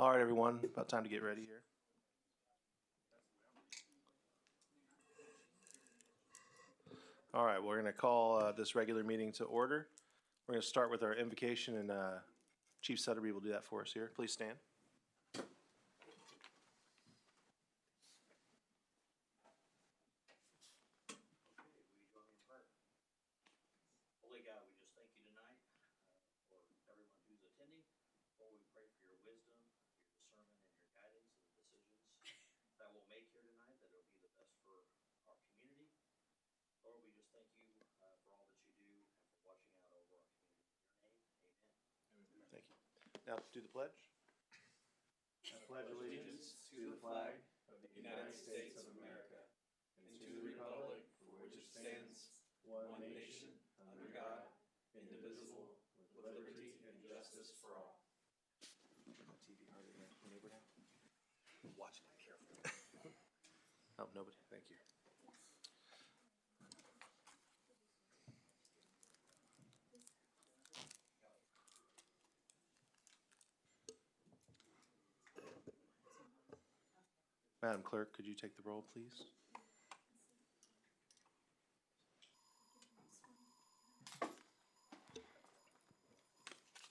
All right, everyone, about time to get ready here. All right, we're going to call this regular meeting to order. We're going to start with our invocation, and Chief Sutterby will do that for us here. Please stand. Holy God, we just thank you tonight for everyone who's attending. Lord, we pray for your wisdom, your discernment, and your guidance in the decisions that we'll make here tonight, that it'll be the best for our community. Lord, we just thank you for all that you do and for watching out over our community. In your name, amen. Thank you. Now, do the pledge. I pledge allegiance to the flag of the United States of America and to the republic for which it stands, one nation, under God, indivisible, with liberty and justice for all. TV hard in the neighbor now? Watch it carefully. Oh, nobody. Thank you. Madam Clerk, could you take the roll, please?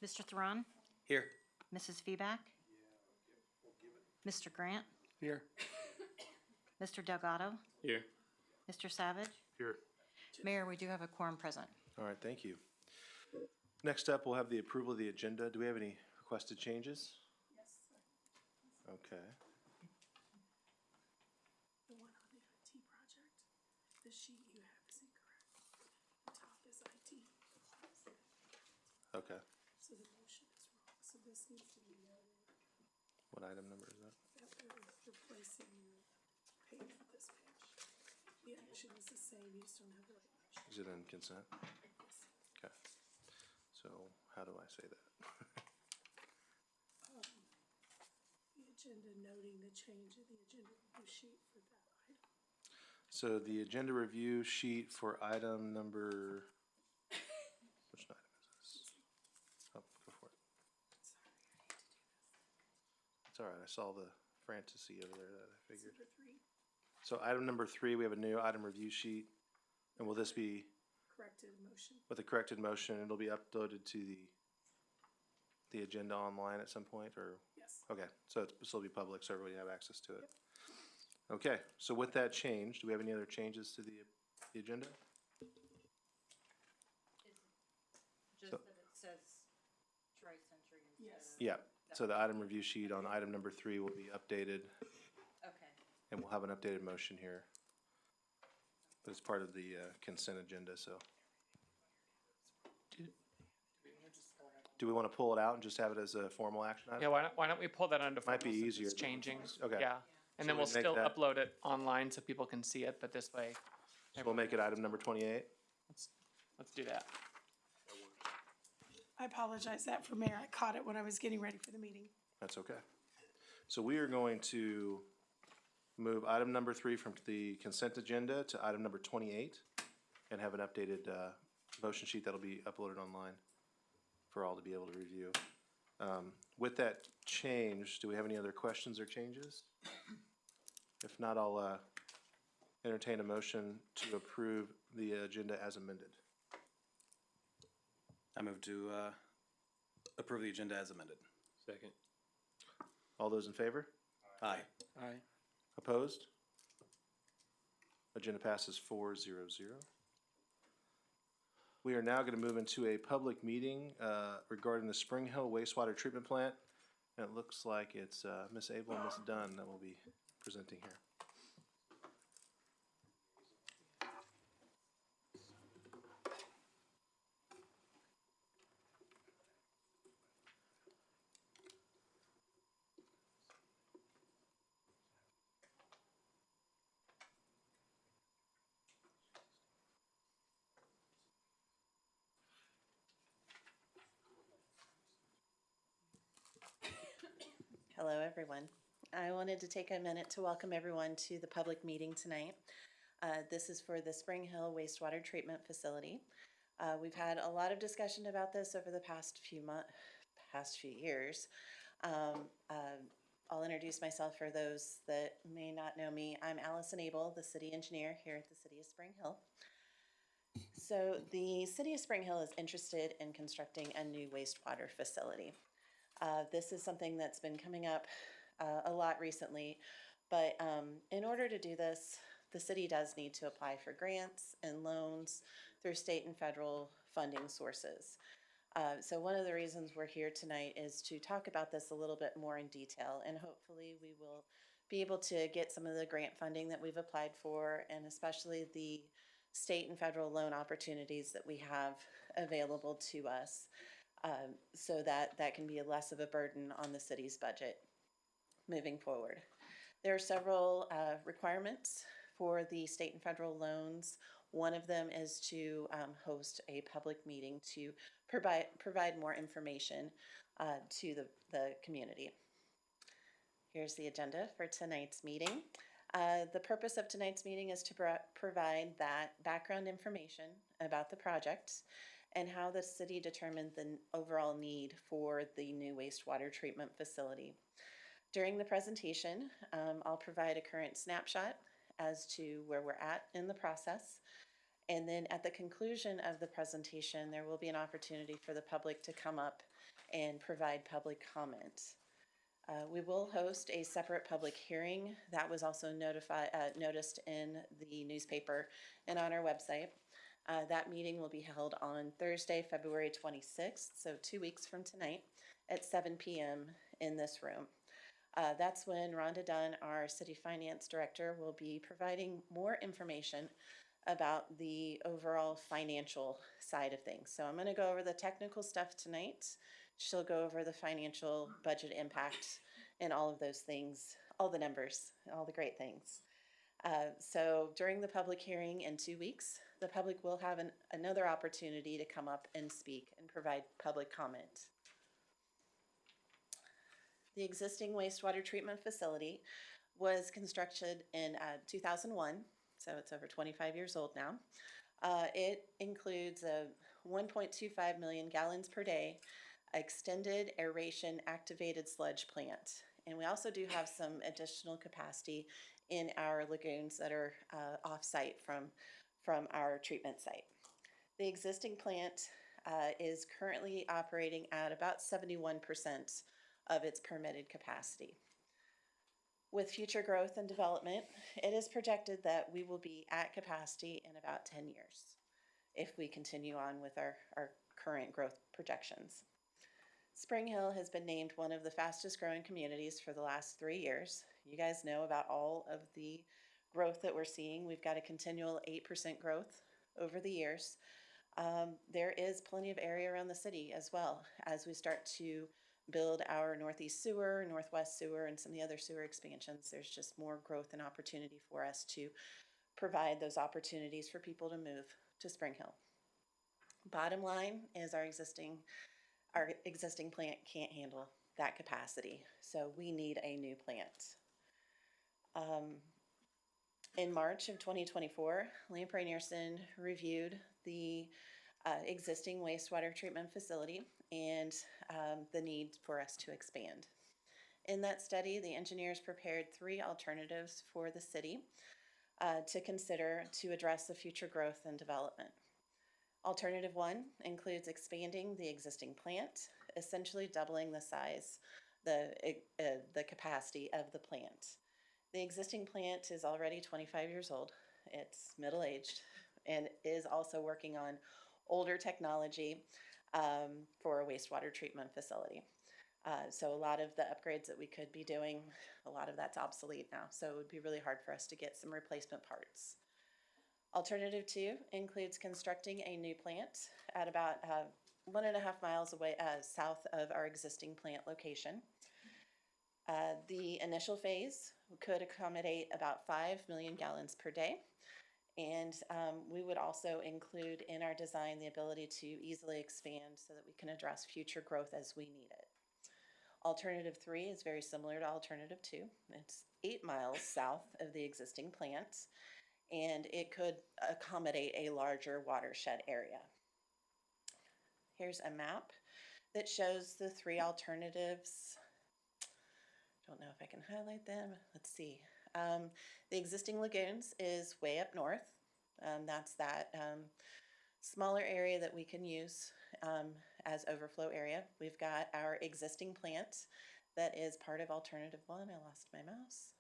Mr. Theron? Here. Mrs. Feback? Mr. Grant? Here. Mr. Delgado? Here. Mr. Savage? Here. Mayor, we do have a quorum present. All right, thank you. Next up, we'll have the approval of the agenda. Do we have any requested changes? Yes, sir. Okay. The one on the IT project, the sheet you have is incorrect. The top is IT. Okay. So the motion is wrong, so this needs to be noted. What item number is that? That we're replacing your page with this page. The action is the same, you just don't have the right motion. Is it in consent? Yes. Okay. So how do I say that? The agenda noting the change in the agenda review sheet for that item. So the agenda review sheet for item number, which item is this? Oh, go for it. It's all right. I saw the fantasy over there that I figured. Number 3, So item number 3, we have a new item review sheet. And will this be corrected motion. with a corrected motion? It'll be uploaded to the agenda online at some point, or? Yes. Okay, so this will be public, so everybody have access to it. Okay, so with that change, do we have any other changes to the agenda? Just So- that it says Tri-Century instead Yes. of. Yeah, so the item review sheet on item number 3 will be updated, Okay. and we'll have an updated motion here. But it's part of the consent agenda, so. Do we want to pull it out and just have it as a formal action item? Yeah, why don't we pull that onto Might be formal since easier it's than- changing? Okay. Yeah, and then So we'll we make still that- upload it online so people can see it, but this way, So we'll make it item number 28? let's do that. I apologize that for Mayor, I caught it when I was getting ready for the meeting. That's okay. So we are going to move item number 3 from the consent agenda to item number 28 and have an updated motion sheet that'll be uploaded online for all to be able to review. With that change, do we have any other questions or changes? If not, I'll entertain a motion to approve the agenda as amended. I move to approve the agenda as amended. Second. All those in favor? Aye. Aye. Opposed? Agenda passes 4-0-0. We are now going to move into a public meeting regarding the Spring Hill wastewater treatment plant. And it looks like it's Ms. Abel and Ms. Dunn that will be presenting here. Hello, everyone. I wanted to take a minute to welcome everyone to the public meeting tonight. This is for the Spring Hill Wastewater Treatment Facility. We've had a lot of discussion about this over the past few years. I'll introduce myself for those that may not know me. I'm Allison Abel, the city engineer here at the City of Spring Hill. So the City of Spring Hill is interested in constructing a new wastewater facility. This is something that's been coming up a lot recently, but in order to do this, the city does need to apply for grants and loans through state and federal funding sources. So one of the reasons we're here tonight is to talk about this a little bit more in detail, and hopefully we will be able to get some of the grant funding that we've applied for, and especially the state and federal loan opportunities that we have available to us, so that that can be less of a burden on the city's budget moving forward. There are several requirements for the state and federal loans. One of them is to host a public meeting to provide more information to the community. Here's the agenda for tonight's meeting. The purpose of tonight's meeting is to provide that background information about the project and how the city determined the overall need for the new wastewater treatment facility. During the presentation, I'll provide a current snapshot as to where we're at in the process. And then at the conclusion of the presentation, there will be an opportunity for the public to come up and provide public comment. We will host a separate public hearing that was also noticed in the newspaper and on our website. That meeting will be held on Thursday, February 26th, so 2 weeks from tonight at 7 p.m. in this room. That's when Rhonda Dunn, our city finance director, will be providing more information about the overall financial side of things. So I'm going to go over the technical stuff tonight. She'll go over the financial budget impact and all of those things, all the numbers, all the great things. So during the public hearing in 2 weeks, the public will have another opportunity to come up and speak and provide public comment. The existing wastewater treatment facility was constructed in 2001, so it's over 25 years old now. It includes a 1.25 million gallons per day extended aeration activated sludge plant. And we also do have some additional capacity in our lagoons that are off-site from our treatment site. The existing plant is currently operating at about 71% of its permitted capacity. With future growth and development, it is projected that we will be at capacity in about 10 years if we continue on with our current growth projections. Spring Hill has been named one of the fastest growing communities for the last 3 years. You guys know about all of the growth that we're seeing. We've got a continual 8% growth over the years. There is plenty of area around the city as well as we start to build our northeast sewer, northwest sewer, and some of the other sewer expansions. There's just more growth and opportunity for us to provide those opportunities for people to move to Spring Hill. Bottom line is our existing plant can't handle that capacity, so we need a new plant. In March of 2024, Lamprey Nearson reviewed the existing wastewater treatment facility and the need for us to expand. In that study, the engineers prepared 3 alternatives for the city to consider to address the future growth and development. Alternative 1 includes expanding the existing plant, essentially doubling the size, the capacity of the plant. The existing plant is already 25 years old. It's middle-aged and is also working on older technology for a wastewater treatment facility. So a lot of the upgrades that we could be doing, a lot of that's obsolete now. So it would be really hard for us to get some replacement parts. Alternative 2 includes constructing a new plant at about 1.5 miles away south of our existing plant location. The initial phase could accommodate about 5 million gallons per day. And we would also include in our design the ability to easily expand so that we can address future growth as we need it. Alternative 3 is very similar to Alternative 2. It's 8 miles south of the existing plant, and it could accommodate a larger watershed area. Here's a map that shows the 3 alternatives Don't know if I can highlight them. Let's see. The existing lagoons is way up north. That's that smaller area that we can use as overflow area. We've got our existing plant that is part of alternative one. I lost my mouse.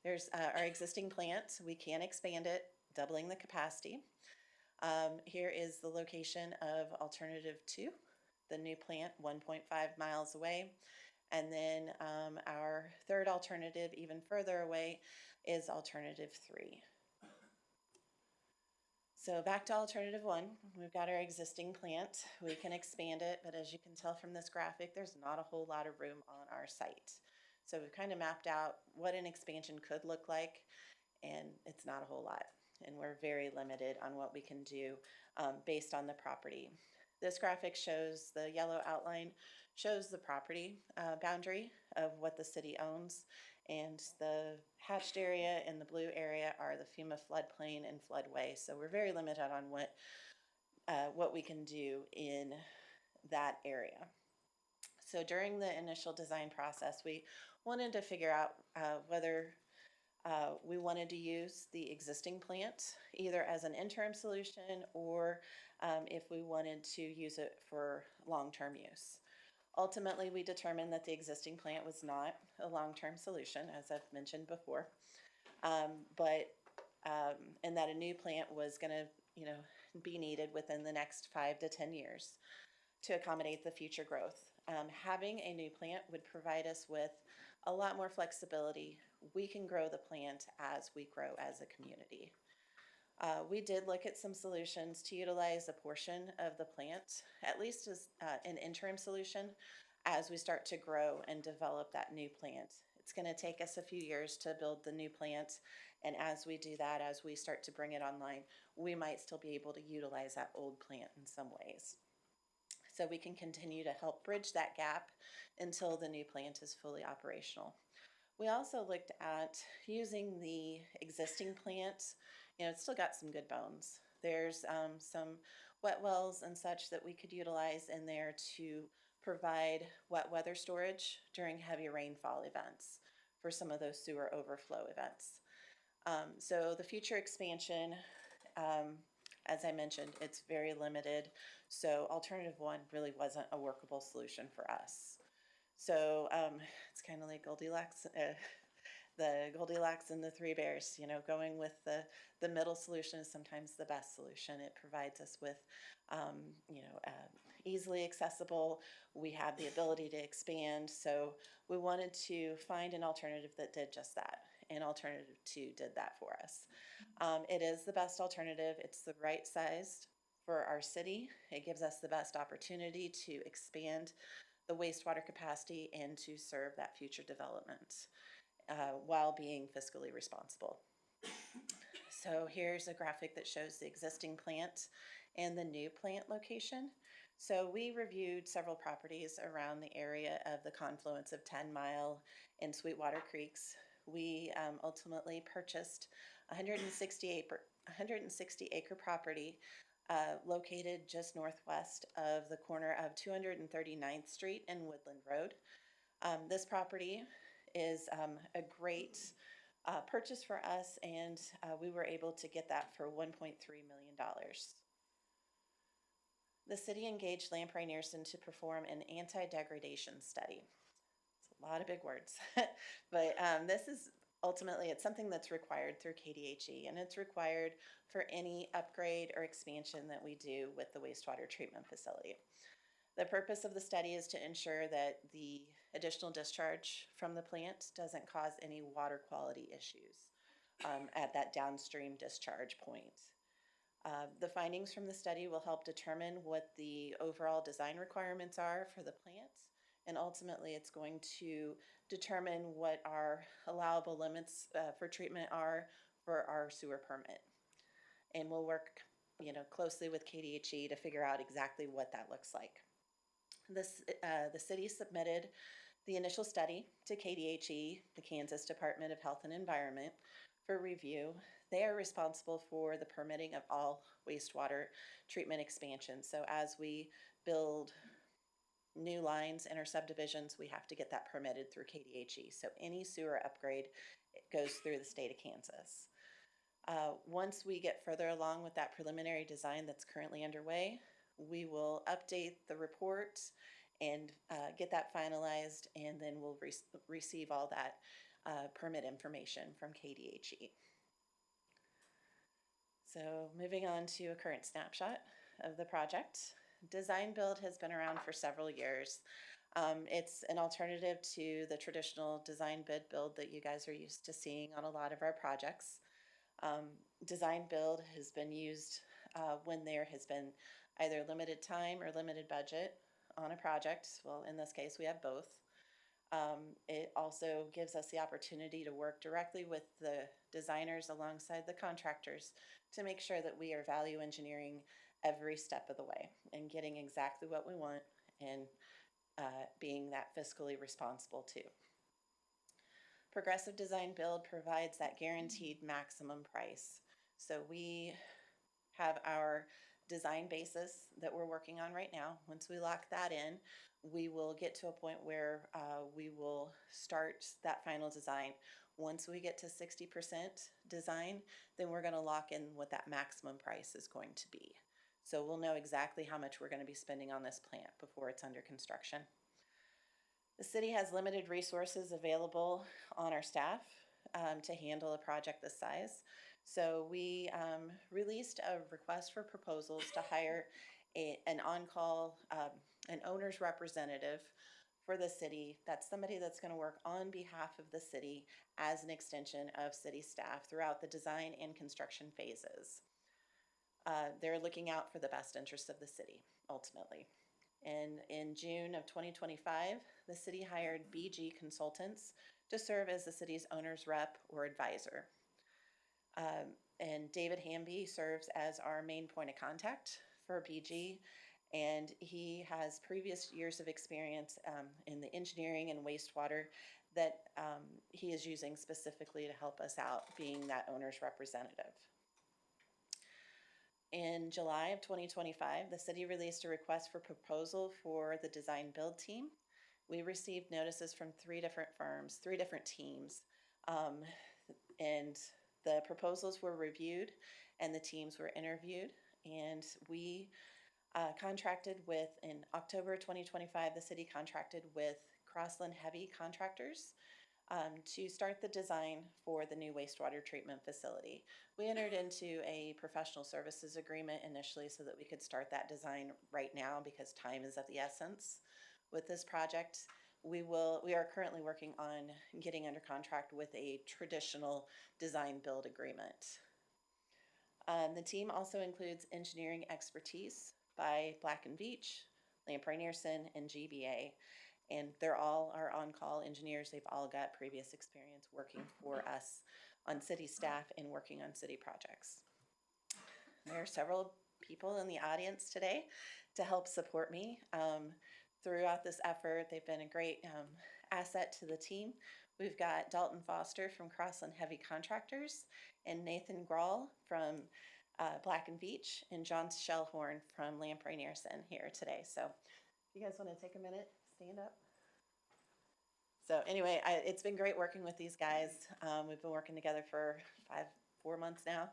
There's our existing plant. We can expand it, doubling the capacity. Here is the location of alternative 2, the new plant 1.5 miles away. And then our third alternative, even further away, is alternative 3. So back to alternative 1, we've got our existing plant. We can expand it, but as you can tell from this graphic, there's not a whole lot of room on our site. So we've kind of mapped out what an expansion could look like, and it's not a whole lot. And we're very limited on what we can do based on the property. This graphic shows the yellow outline, shows the property boundary of what the city owns, and the hatched area and the blue area are the FEMA floodplain and floodway. So we're very limited on what we can do in that area. So during the initial design process, we wanted to figure out whether we wanted to use the existing plant either as an interim solution or if we wanted to use it for long-term use. Ultimately, we determined that the existing plant was not a long-term solution, as I've mentioned before, and that a new plant was going to, be needed within the next 5 to 10 years to accommodate the future growth. Having a new plant would provide us with a lot more flexibility. We can grow the plant as we grow as a community. We did look at some solutions to utilize a portion of the plant, at least as an interim solution, as we start to grow and develop that new plant. It's going to take us a few years to build the new plant, and as we do that, as we start to bring it online, we might still be able to utilize that old plant in some ways. So we can continue to help bridge that gap until the new plant is fully operational. We also looked at using the existing plant. It's still got some good bones. There's some wet wells and such that we could utilize in there to provide wet weather storage during heavy rainfall events for some of those sewer overflow events. So the future expansion, as I mentioned, it's very limited. So alternative 1 really wasn't a workable solution for us. So it's kind of like Goldilocks, the Goldilocks and the Three Bears, going with the middle solution is sometimes the best solution. It provides us with, easily accessible. We have the ability to expand. So we wanted to find an alternative that did just that. And alternative 2 did that for us. It is the best alternative. It's the right size for our city. It gives us the best opportunity to expand the wastewater capacity and to serve that future development while being fiscally responsible. So here's a graphic that shows the existing plant and the new plant location. So we reviewed several properties around the area of the confluence of 10 Mile and Sweetwater Creeks. We ultimately purchased 160 acre property located just northwest of the corner of 239th Street and Woodland Road. This property is a great purchase for us, and we were able to get that for $1.3 million. The city engaged Lamprey Nearson to perform an anti-degradation study. It's a lot of big words, but this is ultimately, it's something that's required through KDHE, and it's required for any upgrade or expansion that we do with the wastewater treatment facility. The purpose of the study is to ensure that the additional discharge from the plant doesn't cause any water quality issues at that downstream discharge point. The findings from the study will help determine what the overall design requirements are for the plant, and ultimately it's going to determine what our allowable limits for treatment are for our sewer permit. And we'll work closely with KDHE to figure out exactly what that looks like. The city submitted the initial study to KDHE, the Kansas Department of Health and Environment, for review. They are responsible for the permitting of all wastewater treatment expansions. So as we build new lines in our subdivisions, we have to get that permitted through KDHE. So any sewer upgrade, it goes through the state of Kansas. Once we get further along with that preliminary design that's currently underway, we will update the report and get that finalized, and then we'll receive all that permit information from KDHE. So moving on to a current snapshot of the project. Design build has been around for several years. It's an alternative to the traditional design bid build that you guys are used to seeing on a lot of our projects. Design build has been used when there has been either limited time or limited budget on a project. Well, in this case, we have both. It also gives us the opportunity to work directly with the designers alongside the contractors to make sure that we are value engineering every step of the way and getting exactly what we want and being that fiscally responsible too. Progressive Design Build provides that guaranteed maximum price. So we have our design basis that we're working on right now. Once we lock that in, we will get to a point where we will start that final design. Once we get to 60% design, then we're going to lock in what that maximum price is going to be. So we'll know exactly how much we're going to be spending on this plant before it's under construction. The city has limited resources available on our staff to handle a project this size. So we released a request for proposals to hire an on-call, an owner's representative for the city. That's somebody that's going to work on behalf of the city as an extension of city staff throughout the design and construction phases. They're looking out for the best interests of the city, ultimately. And in June of 2025, the city hired BG Consultants to serve as the city's owner's rep or advisor. And David Hamby serves as our main point of contact for BG, and he has previous years of experience in the engineering and wastewater that he is using specifically to help us out being that owner's representative. In July of 2025, the city released a request for proposal for the design build team. We received notices from 3 different firms, 3 different teams, and the proposals were reviewed and the teams were interviewed, and we contracted with, in October 2025, the city contracted with Crossland Heavy Contractors to start the design for the new wastewater treatment facility. We entered into a professional services agreement initially so that we could start that design right now because time is of the essence with this project. We are currently working on getting under contract with a traditional design build agreement. The team also includes engineering expertise by Black & Veatch, Lamprey Nearson, and GBA. And they're all our on-call engineers. They've all got previous experience working for us on city staff and working on city projects. There are several people in the audience today to help support me throughout this effort. They've been a great asset to the team. We've got Dalton Foster from Crossland Heavy Contractors and Nathan Grawl from Black & Veatch and John Shellhorn from Lamprey Nearson here today. So if you guys want to take a minute, stand up. So anyway, it's been great working with these guys. We've been working together for 4 months now,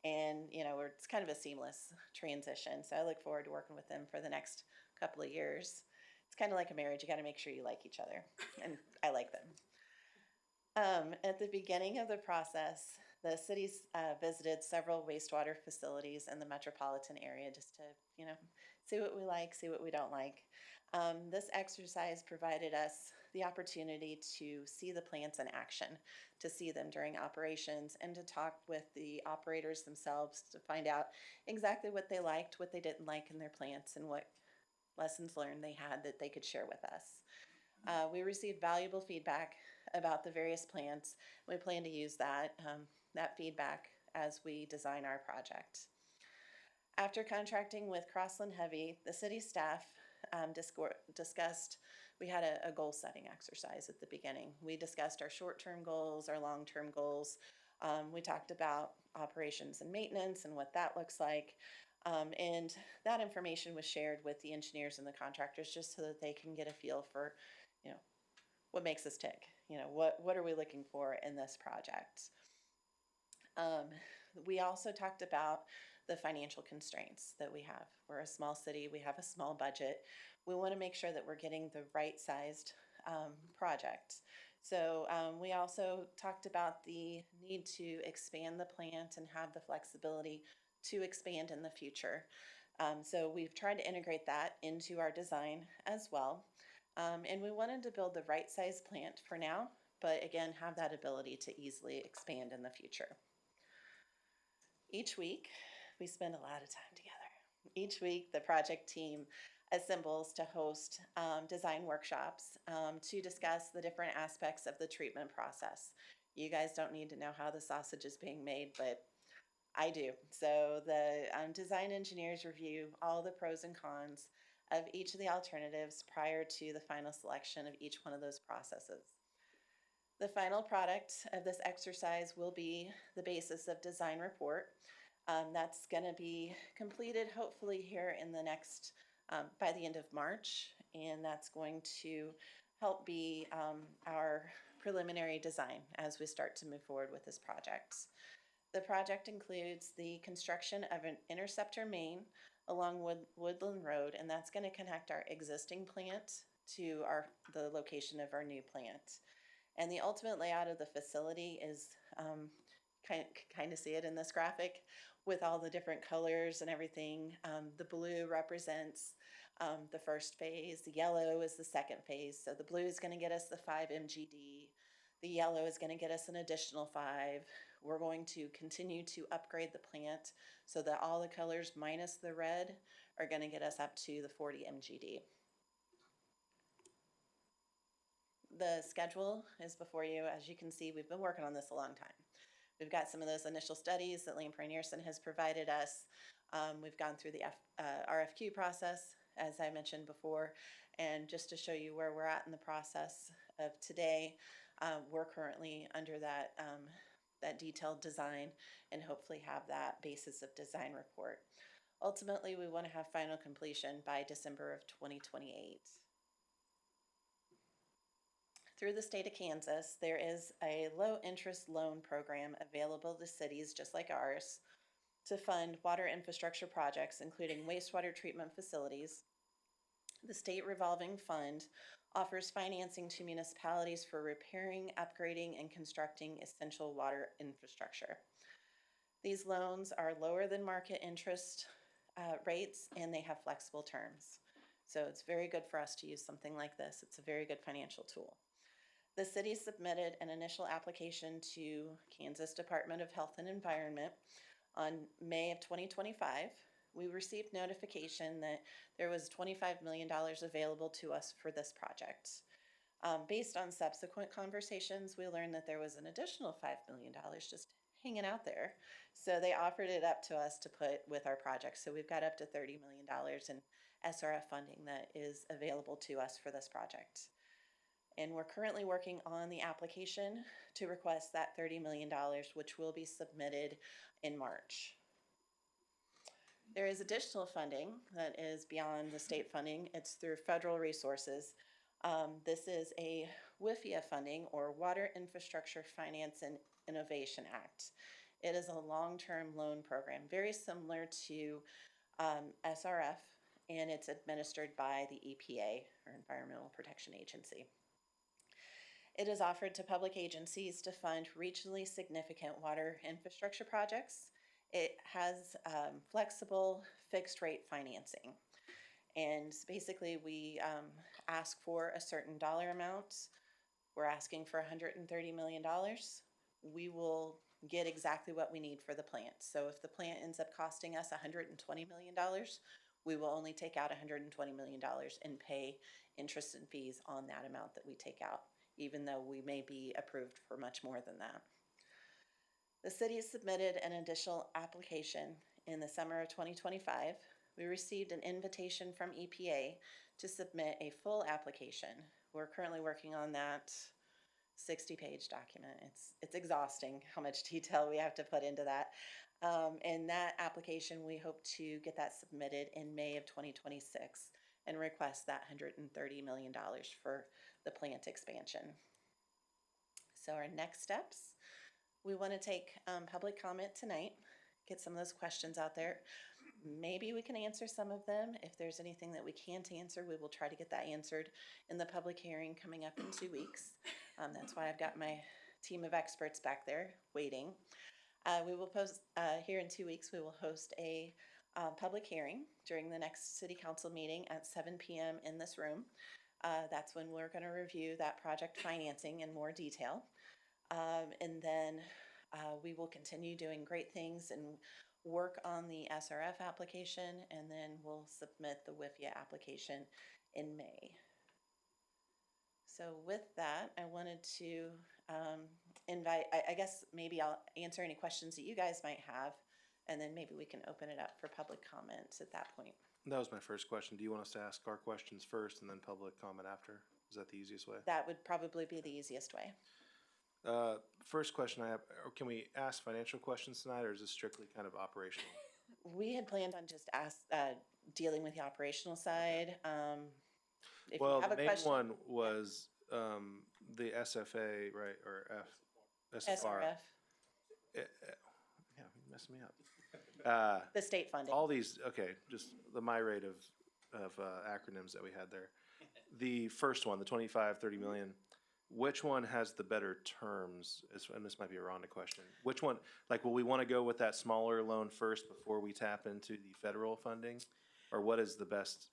and it's kind of a seamless transition. So I look forward to working with them for the next couple of years. It's kind of like a marriage. You got to make sure you like each other, and I like them. At the beginning of the process, the city's visited several wastewater facilities in the metropolitan area just to, see what we like, see what we don't like. This exercise provided us the opportunity to see the plants in action, to see them during operations, and to talk with the operators themselves to find out exactly what they liked, what they didn't like in their plants, and what lessons learned they had that they could share with us. We received valuable feedback about the various plants. We plan to use that feedback as we design our project. After contracting with Crossland Heavy, the city staff discussed, we had a goal setting exercise at the beginning. We discussed our short-term goals, our long-term goals. We talked about operations and maintenance and what that looks like. And that information was shared with the engineers and the contractors just so that they can get a feel for, you know, what makes us tick? You know, what are we looking for in this project? We also talked about the financial constraints that we have. We're a small city, we have a small budget. We want to make sure that we're getting the right sized project. So we also talked about the need to expand the plant and have the flexibility to expand in the future. So we've tried to integrate that into our design as well. And we wanted to build the right size plant for now, but again, have that ability to easily expand in the future. Each week, we spend a lot of time together. Each week, the project team assembles to host design workshops to discuss the different aspects of the treatment process. You guys don't need to know how the sausage is being made, but I do. So the design engineers review all the pros and cons of each of the alternatives prior to the final selection of each one of those processes. The final product of this exercise will be the basis of design report. That's going to be completed hopefully here in the next, by the end of March, and that's going to help be our preliminary design as we start to move forward with this project. The project includes the construction of an interceptor main along Woodland Road, and that's going to connect our existing plant to the location of our new plant. And the ultimate layout of the facility is kind of see it in this graphic with all the different colors and everything. The blue represents the first phase. The yellow is the second phase. So the blue is going to get us the 5 MGD. The yellow is going to get us an additional 5. We're going to continue to upgrade the plant so that all the colors minus the red are going to get us up to the 40 MGD. The schedule is before you. As you can see, we've been working on this a long time. We've got some of those initial studies that Lamprey Nearson has provided us. We've gone through the RFQ process, as I mentioned before, and just to show you where we're at in the process of today, we're currently under that detailed design and hopefully have that basis of design report. Ultimately, we want to have final completion by December of 2028. Through the state of Kansas, there is a low-interest loan program available to cities just like ours to fund water infrastructure projects, including wastewater treatment facilities. The state revolving fund offers financing to municipalities for repairing, upgrading, and constructing essential water infrastructure. These loans are lower than market interest rates, and they have flexible terms. So it's very good for us to use something like this. It's a very good financial tool. The city submitted an initial application to Kansas Department of Health and Environment on May of 2025. We received notification that there was $25 million available to us for this project. Based on subsequent conversations, we learned that there was an additional $5 million just hanging out there. So they offered it up to us to put with our project. So we've got up to $30 million in SRF funding that is available to us for this project. And we're currently working on the application to request that $30 million, which will be submitted in March. There is additional funding that is beyond the state funding. It's through federal resources. This is a WIFIA funding, or Water Infrastructure Finance and Innovation Act. It is a long-term loan program, very similar to SRF, and it's administered by the EPA, or Environmental Protection Agency. It is offered to public agencies to fund regionally significant water infrastructure projects. It has flexible fixed rate financing. And basically we ask for a certain dollar amount. We're asking for $130 million. We will get exactly what we need for the plant. So if the plant ends up costing us $120 million, we will only take out $120 million and pay interest and fees on that amount that we take out, even though we may be approved for much more than that. The city has submitted an additional application in the summer of 2025. We received an invitation from EPA to submit a full application. We're currently working on that 60-page document. It's exhausting how much detail we have to put into that. And that application, we hope to get that submitted in May of 2026 and request that $130 million for the plant expansion. So our next steps, we want to take public comment tonight, get some of those questions out there. Maybe we can answer some of them. If there's anything that we can't answer, we will try to get that answered in the public hearing coming up in 2 weeks. That's why I've got my team of experts back there waiting. We will post, here in 2 weeks, we will host a public hearing during the next city council meeting at 7 p.m. in this room. That's when we're going to review that project financing in more detail. And then we will continue doing great things and work on the SRF application, and then we'll submit the WIFIA application in May. So with that, I wanted to invite, I guess maybe I'll answer any questions that you guys might have, and then maybe we can open it up for public comments at that point. That was my first question. Do you want us to ask our questions first and then public comment after? Is that the easiest way? That would probably be the easiest way. First question I have, can we ask financial questions tonight, or is this strictly kind of operational? We had planned on just dealing with the operational side. If Well, you have the a main question, one was the SFA, right, or SFR. SRF, Yeah, you're messing me up. the state funding. All these, okay, just the myriad of acronyms that we had there. The first one, the 25, 30 million, which one has the better terms? And this might be a Rhonda question. Which one, like, will we want to go with that smaller loan first before we tap into the federal funding? Or what is the best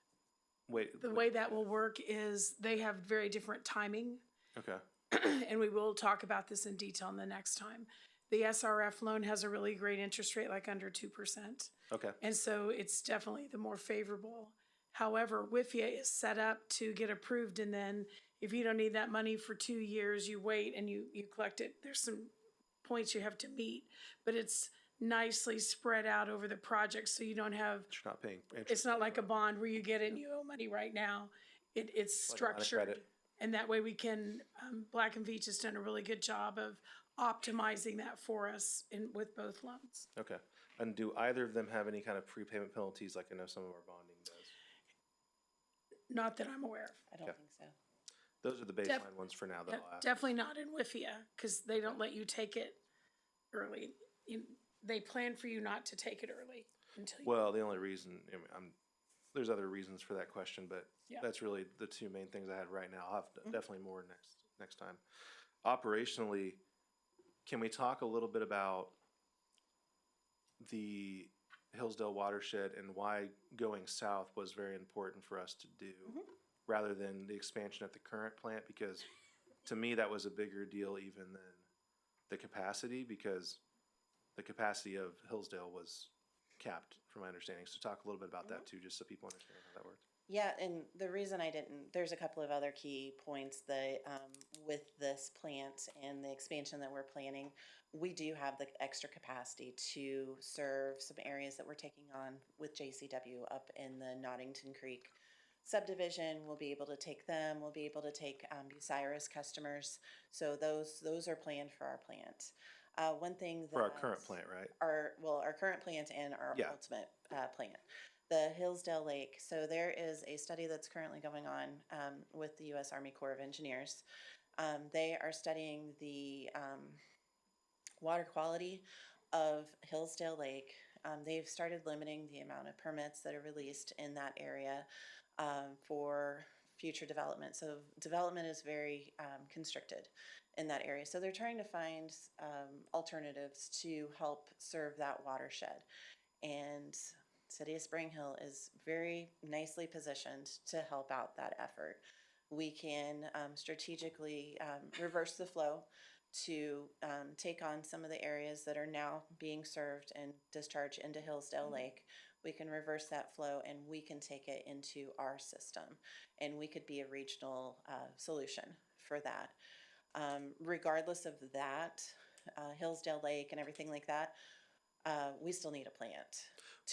way? The way that will work is they have very different timing, Okay, and we will talk about this in detail in the next time. The SRF loan has a really great interest rate, like under 2%. okay, And so it's definitely the more favorable. However, WIFIA is set up to get approved, and then if you don't need that money for 2 years, you wait and you collect it. There's some points you have to meet, but it's nicely spread out over the project, so you don't have, you're not paying interest. it's not like a bond where you get it and you owe money right now. It's Like a line of structured. credit. And that way we can, Black and Veatch has done a really good job of optimizing that for us with both loans. Okay, and do either of them have any kind of prepayment penalties, like I know some of our bonding does? Not that I'm aware of. I don't Okay. think so. Those are the baseline ones for now that I'll ask. Definitely not in WIFIA, because they don't let you take it early. They plan for you not to take it early until you. Well, the only reason, I mean, there's other reasons for that question, but Yeah. that's really the two main things I had right now. I'll have definitely more next time. Operationally, can we talk a little bit about the Hillsdale watershed and why going south was very important for us to do, rather than the expansion at the current plant? Because to me, that was a bigger deal even than the capacity, because the capacity of Hillsdale was capped, from my understanding. So talk a little bit about that too, just so people understand how that worked. Yeah, and the reason I didn't, there's a couple of other key points that, with this plant and the expansion that we're planning, we do have the extra capacity to serve some areas that we're taking on with JCW up in the Nottington Creek subdivision. We'll be able to take them. We'll be able to take Bucyrus customers. So those are planned for our plant. One thing that For our current plant, right? our current plant and our Yeah. ultimate plant, the Hillsdale Lake. So there is a study that's currently going on with the U.S. Army Corps of Engineers. They are studying the water quality of Hillsdale Lake. They've started limiting the amount of permits that are released in that area for future development. So development is very constricted in that area. So they're trying to find alternatives to help serve that watershed. And City of Spring Hill is very nicely positioned to help out that effort. We can strategically reverse the flow to take on some of the areas that are now being served and discharged into Hillsdale Lake. We can reverse that flow and we can take it into our system. And we could be a regional solution for that. Regardless of that, Hillsdale Lake and everything like that, we still need a plant.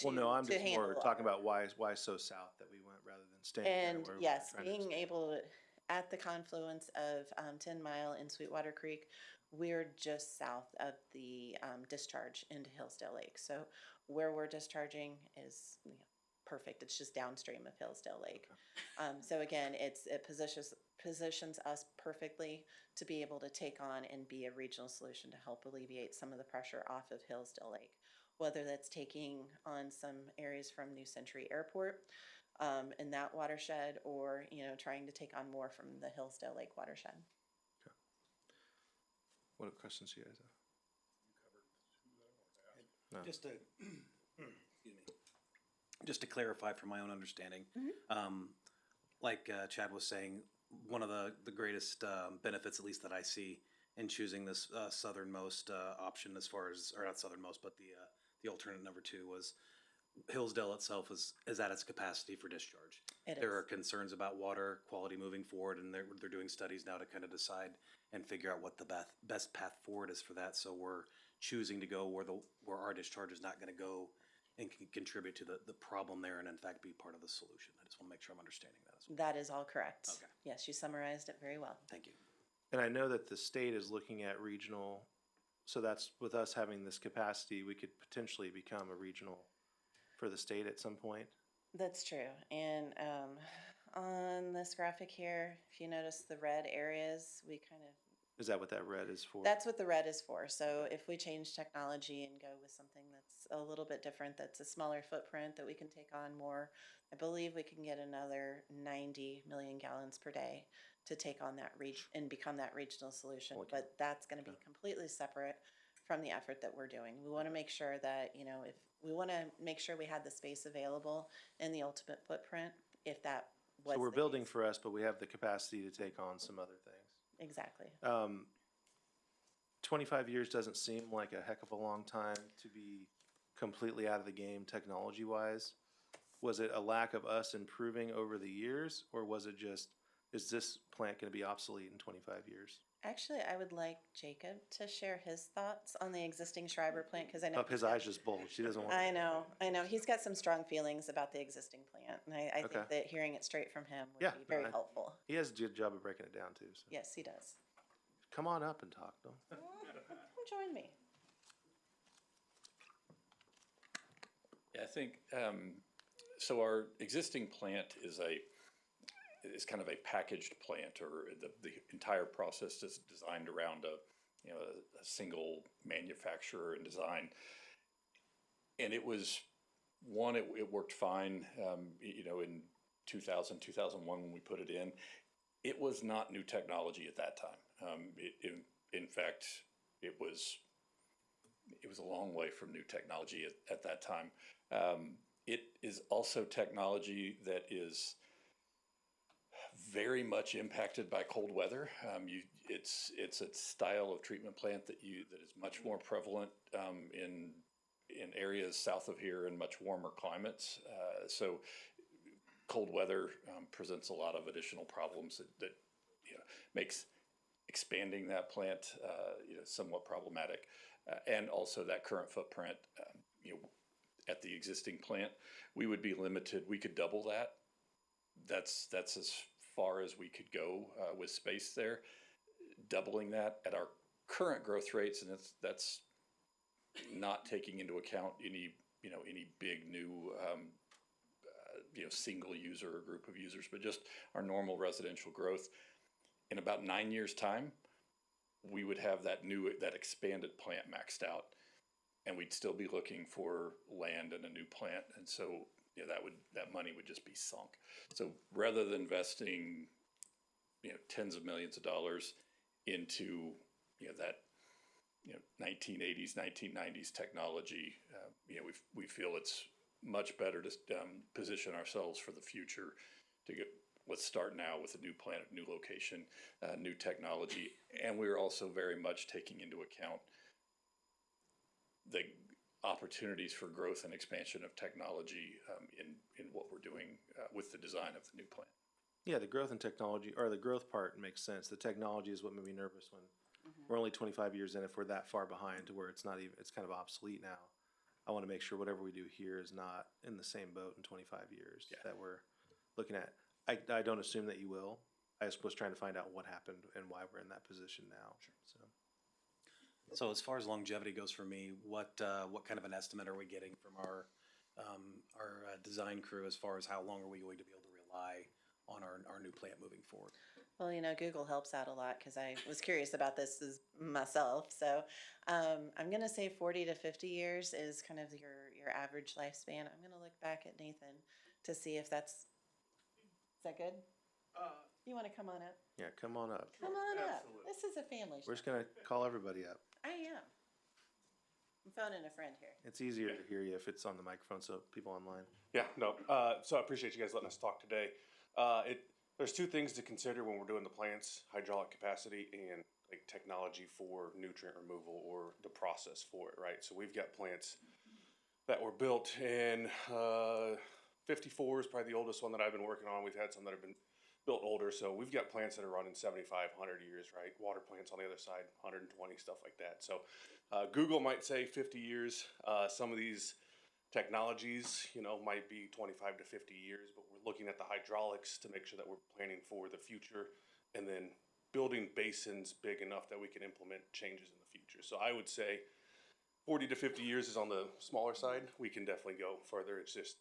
Well, no, I'm just more handle talking our- about why so south that we went rather than staying And there where yes, we're trying to being stay. able to, at the confluence of 10 Mile and Sweetwater Creek, we're just south of the discharge into Hillsdale Lake. So where we're discharging is perfect. It's just downstream of Hillsdale Lake. So again, it positions us perfectly to be able to take on and be a regional solution to help alleviate some of the pressure off of Hillsdale Lake, whether that's taking on some areas from New Century Airport in that watershed, or trying to take on more from the Hillsdale Lake watershed. What questions do you guys have? No. Just to, excuse me, just to clarify from my own understanding, like Chad was saying, one of the greatest benefits, at least that I see in choosing this southernmost option, as far as, or not southernmost, but the alternate number 2 was Hillsdale itself is at its capacity for discharge. There are concerns about water quality moving forward, and they're doing studies now to kind of decide and figure out what the best path forward is for that. So we're choosing to go where our discharge is not going to go and can contribute to the problem there, and in fact be part of the solution. I just want to make sure I'm understanding that as well. That is all correct. Okay. Yes, you summarized it very well. Thank you. And I know that the state is looking at regional, so that's with us having this capacity, we could potentially become a regional for the state at some point. That's true. And on this graphic here, if you notice the red areas, we kind of, Is that what that red is for? that's what the red is for. So if we change technology and go with something that's a little bit different, that's a smaller footprint, that we can take on more, I believe we can get another 90 million gallons per day to take on that and become that regional solution. Okay. But that's going to be completely separate from the effort that we're doing. We want to make sure that, if we want to make sure we had the space available in the ultimate footprint, if that was So we're the building case. for us, but we have the capacity to take on some other things. Exactly. 25 years doesn't seem like a heck of a long time to be completely out of the game technology-wise. Was it a lack of us improving over the years, or was it just, is this plant going to be obsolete in 25 years? Actually, I would like Jacob to share his thoughts on the existing Schreiber plant, because I know. Up his eyes just bulged. He doesn't want. I know. He's got some strong feelings about the existing plant, and I Okay. think that hearing it straight from him would Yeah, be very no, helpful. He has a good job of breaking it down too. So. Yes, he does. Come on up and talk, though. Come join me. Yeah, I think, so our existing plant is kind of a packaged plant, or the entire process is designed around a single manufacturer and design. And it was, it worked fine, in 2000, 2001 when we put it in. It was not new technology at that time. In fact, it was a long way from new technology at that time. It is also technology that is very much impacted by cold weather. It's a style of treatment plant that is much more prevalent in areas south of here and much warmer climates. So cold weather presents a lot of additional problems that makes expanding that plant somewhat problematic, and also that current footprint. At the existing plant, we would be limited. We could double that. That's as far as we could go with space there. Doubling that at our current growth rates, and that's not taking into account any big new single user or group of users, but just our normal residential growth. In about 9 years' time, we would have that expanded plant maxed out, and we'd still be looking for land and a new plant, and so that money would just be sunk. So rather than investing tens of millions of dollars into that 1980s, 1990s technology, we feel it's much better to position ourselves for the future. Let's start now with a new plant, a new location, new technology, and we're also very much taking into account the opportunities for growth and expansion of technology in what we're doing with the design of the new plant. Yeah, the growth in technology, or the growth part makes sense. The technology is what made me nervous when we're only 25 years in. If we're that far behind to where it's not even, it's kind of obsolete now. I want to make sure whatever we do here is not in the same boat in 25 years that we're looking at. I don't assume that you will. I just was trying to find out what happened and why we're in that position now. Sure. So, So as far as longevity goes for me, what kind of an estimate are we getting from our design crew as far as how long are we going to be able to rely on our new plant moving forward? Well, Google helps out a lot because I was curious about this as myself. So I'm going to say 40 to 50 years is kind of your average lifespan. I'm going to look back at Nathan to see if is that good? You want to come on up? Yeah, come on up. Come on up. This is a family show. We're just gonna call everybody up. I am. I'm phoning a friend here. It's easier to hear you if it's on the microphone, so people online. Yeah, no, so I appreciate you guys letting us talk today. There's two things to consider when we're doing the plants, hydraulic capacity and like technology for nutrient removal or the process for it, right? So we've got plants that were built in, 54 is probably the oldest one that I've been working on. We've had some that have been built older, so we've got plants that are running 75, 100 years, right? Water plants on the other side, 120, stuff like that. So Google might say 50 years. Some of these technologies, might be 25 to 50 years, but we're looking at the hydraulics to make sure that we're planning for the future and then building basins big enough that we can implement changes in the future. So I would say 40 to 50 years is on the smaller side. We can definitely go further. It's just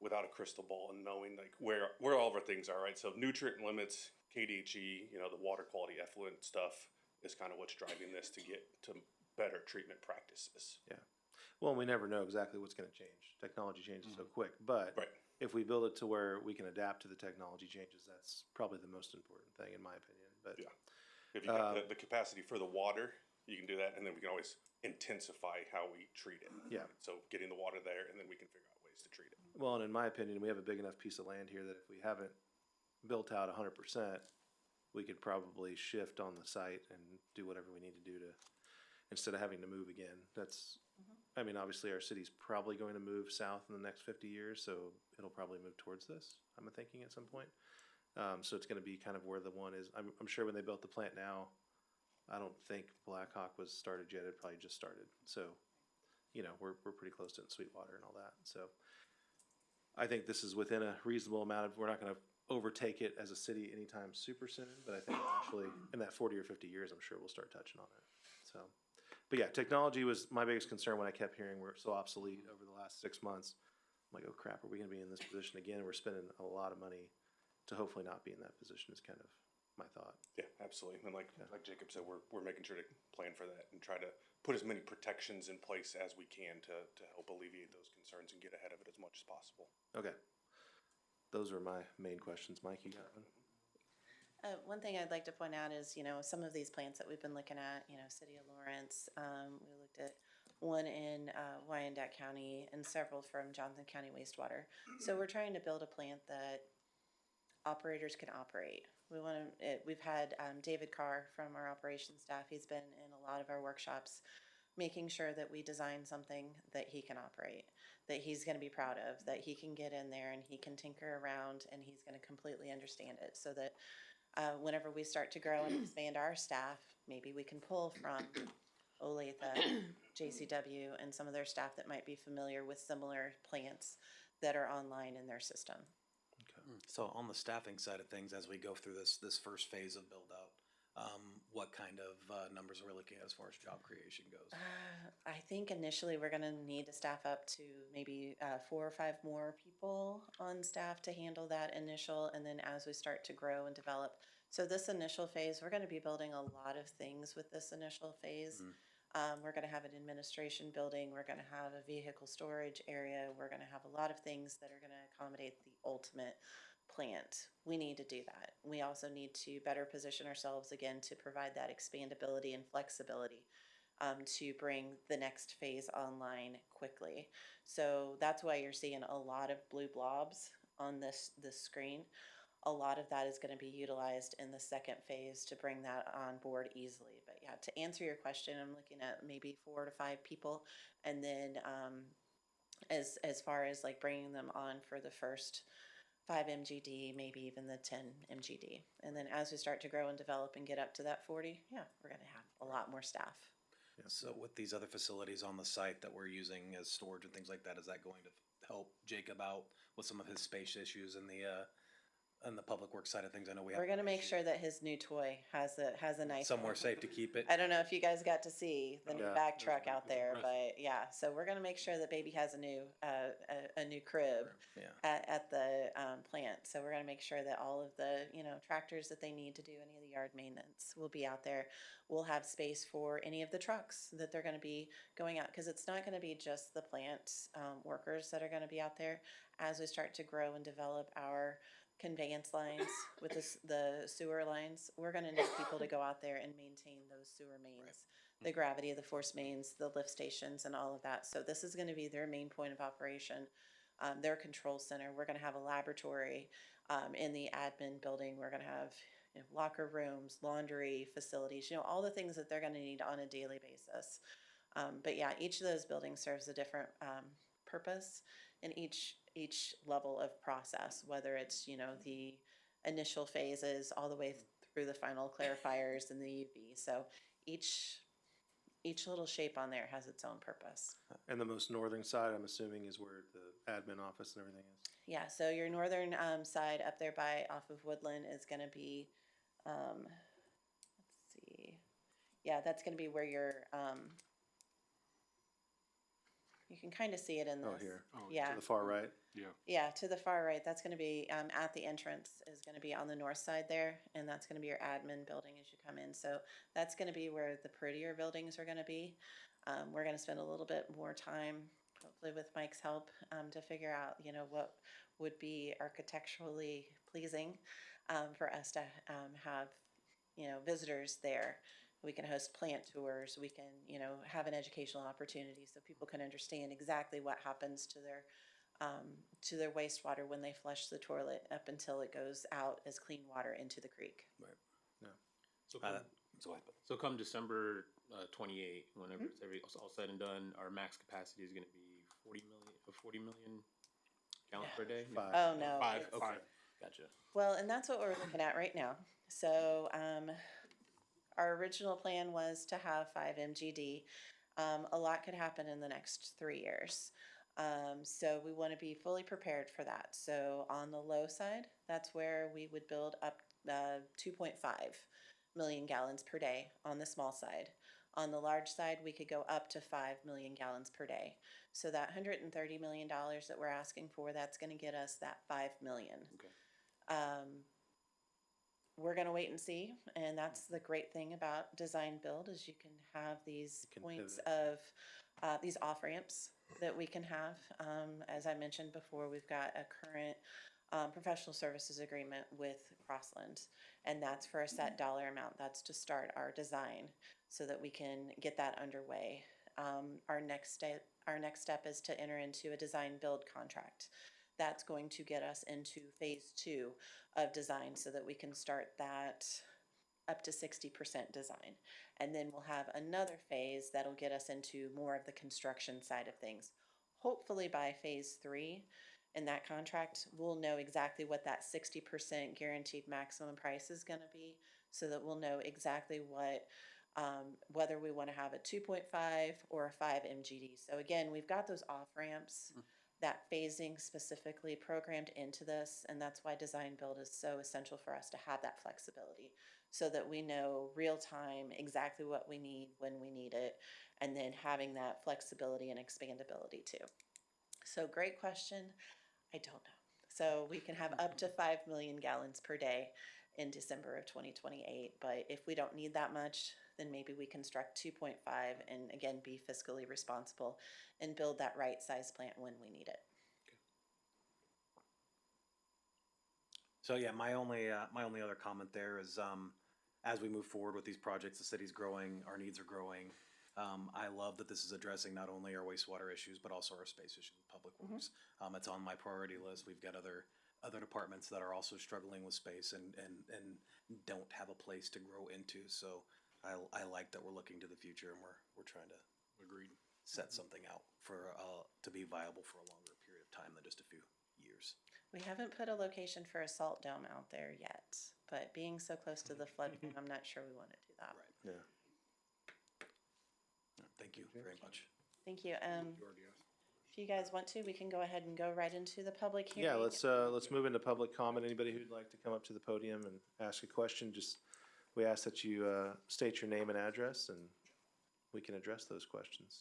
without a crystal ball and knowing like where all of our things are, right? So nutrient limits, KDHE, the water quality effluent stuff is kind of what's driving this to get to better treatment practices. Yeah. Well, we never know exactly what's gonna change. Technology changes so quick, but Right. if we build it to where we can adapt to the technology changes, that's probably the most important thing, in my opinion. But Yeah. If you got the capacity for the water, you can do that, and then we can always intensify how we treat it. Yeah. So getting the water there, and then we can figure out ways to treat it. Well, and in my opinion, we have a big enough piece of land here that if we haven't built out 100%, we could probably shift on the site and do whatever we need to do to, instead of having to move again. I mean, obviously our city's probably going to move south in the next 50 years, so it'll probably move towards this, I'm thinking at some point. So it's gonna be kind of where the one is. I'm sure when they built the plant now, I don't think Blackhawk was started yet, it probably just started. So, we're pretty close to it in Sweetwater and all that, so. I think this is within a reasonable amount of, we're not gonna overtake it as a city anytime super soon, but I think eventually, in that 40 or 50 years, I'm sure we'll start touching on it, so. But yeah, technology was my biggest concern when I kept hearing we're so obsolete over the last 6 months. I'm like, oh crap, are we gonna be in this position again? We're spending a lot of money to hopefully not be in that position is kind of my thought. Yeah, absolutely. And like Jacob said, we're making sure to plan for that and try to put as many protections in place as we can to help alleviate those concerns and get ahead of it as much as possible. Okay. Those are my main questions. Mike, you got one? One thing I'd like to point out is, some of these plants that we've been looking at, City of Lawrence, we looked at one in Wyandotte County and several from Johnson County Wastewater. So we're trying to build a plant that operators can operate. We've had David Carr from our operations staff. He's been in a lot of our workshops, making sure that we design something that he can operate, that he's going to be proud of, that he can get in there and he can tinker around and he's going to completely understand it, so that whenever we start to grow and expand our staff, maybe we can pull from Olathe, JCW, and some of their staff that might be familiar with similar plants that are online in their system. So on the staffing side of things, as we go through this first phase of build out, what kind of numbers are we looking at as far as job creation goes? I think initially we're gonna need to staff up to maybe 4 or 5 more people on staff to handle that initial, and then as we start to grow and develop. So this initial phase, we're gonna be building a lot of things with this initial phase. We're gonna have an administration building, we're gonna have a vehicle storage area, we're gonna have a lot of things that are gonna accommodate the ultimate plant. We need to do that. We also need to better position ourselves again to provide that expandability and flexibility to bring the next phase online quickly. So that's why you're seeing a lot of blue blobs on this screen. A lot of that is going to be utilized in the second phase to bring that on board easily. But yeah, to answer your question, I'm looking at maybe 4 to 5 people, and then as far as like bringing them on for the first 5 MGD, maybe even the 10 MGD. And then as we start to grow and develop and get up to that 40, yeah, we're going to have a lot more staff. So with these other facilities on the site that we're using as storage and things like that, is that going to help Jacob out with some of his space issues in the on the public works side of things, I know we have. We're gonna make sure that his new toy has a nice Somewhere home. safe to keep it. I don't know if you guys got to see the new Yeah. back truck out there, but yeah, so we're gonna make sure that baby has a new crib Yeah. at the, plant. So we're gonna make sure that all of the, tractors that they need to do any of the yard maintenance will be out there. We'll have space for any of the trucks that they're gonna be going out, cause it's not gonna be just the plant, workers that are gonna be out there. As we start to grow and develop our conveyance lines with the sewer lines, we're gonna need people to go out there and maintain those sewer mains, the gravity of the force mains, the lift stations and all of that. So this is gonna be their main point of operation, their control center. We're gonna have a laboratory, in the admin building. We're gonna have, locker rooms, laundry facilities, all the things that they're gonna need on a daily basis. But yeah, each of those buildings serves a different, purpose in each level of process, whether it's, the initial phases all the way through the final clarifiers and the UV. So each little shape on there has its own purpose. And the most northern side, I'm assuming, is where the admin office and everything is. Yeah, so your northern side up there by off of Woodland is gonna be, let's see, yeah, that's gonna be where your you can kind of see it in this. Oh, here. Yeah. To the far right. Yeah, to the far right, that's gonna be, at the entrance is gonna be on the north side there, and that's gonna be your admin building as you come in. So that's gonna be where the prettier buildings are gonna be. We're gonna spend a little bit more time, hopefully with Mike's help, to figure out, what would be architecturally pleasing, for us to, have, visitors there. We can host plant tours, we can, have an educational opportunity so people can understand exactly what happens to their wastewater when they flush the toilet up until it goes out as clean water into the creek. So Uh, come, so I- so come December 28, whenever it's all said and done, our max capacity is going to be 40 million gallons per day. Five. Oh, no. Five. it's- Okay, gotcha. Well, and that's what we're looking at right now. So, our original plan was to have 5 MGD. A lot could happen in the next 3 years. So we want to be fully prepared for that. So on the low side, that's where we would build up 2.5 million gallons per day on the small side. On the large side, we could go up to 5 million gallons per day. So that $130 million that we're asking for, that's going to get us that 5 million. Okay. We're gonna wait and see, and that's the great thing about design build is you can have these can points pivot. of these off ramps that we can have. As I mentioned before, we've got a current professional services agreement with Crossland, and that's for a set dollar amount. That's to start our design so that we can get that underway. Our next step is to enter into a design build contract. That's going to get us into phase 2 of design so that we can start that up to 60% design. And then we'll have another phase that'll get us into more of the construction side of things. Hopefully by phase 3 in that contract, we'll know exactly what that 60% guaranteed maximum price is gonna be so that we'll know exactly what, whether we wanna have a 2.5 or a 5 MGD. So again, we've got those off ramps, that phasing specifically programmed into this, and that's why design build is so essential for us to have that flexibility so that we know real time exactly what we need when we need it, and then having that flexibility and expandability too. So great question. I don't know. So we can have up to 5 million gallons per day in December of 2028, but if we don't need that much, then maybe we construct 2.5 and again, be fiscally responsible and build that right size plant when we need it. So yeah, my only other comment there is, as we move forward with these projects, the city's growing, our needs are growing. I love that this is addressing not only our wastewater issues, but also our space issues, public works. It's on my priority list. We've got other departments that are also struggling with space and don't have a place to grow into. So I like that we're looking to the future and we're trying to set something out for, to be viable for a longer period of time than just a few years. We haven't put a location for a salt dome out there yet, but being so close to the floodplain, I'm not sure we want to do that. Right. Yeah. Thank you very much. Thank you. If If you guys want to, we can go ahead and go right into the public hearing. Yeah, let's move into public comment. Anybody who'd like to come up to the podium and ask a question, just, we ask that you, state your name and address, and we can address those questions.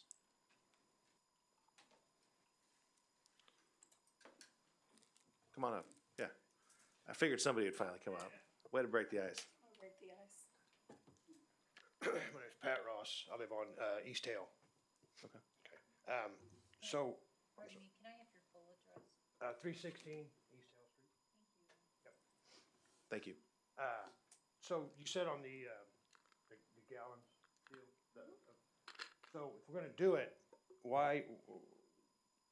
Come on up, yeah. I figured somebody would finally come up. Way to break the ice. Break the ice. My name's Pat Ross. I live on, East Hill. Okay. So, Pardon me, can I have your full address? 316 East Hill Street. Thank you. So you said on the gallons deal, so if we're gonna do it, why,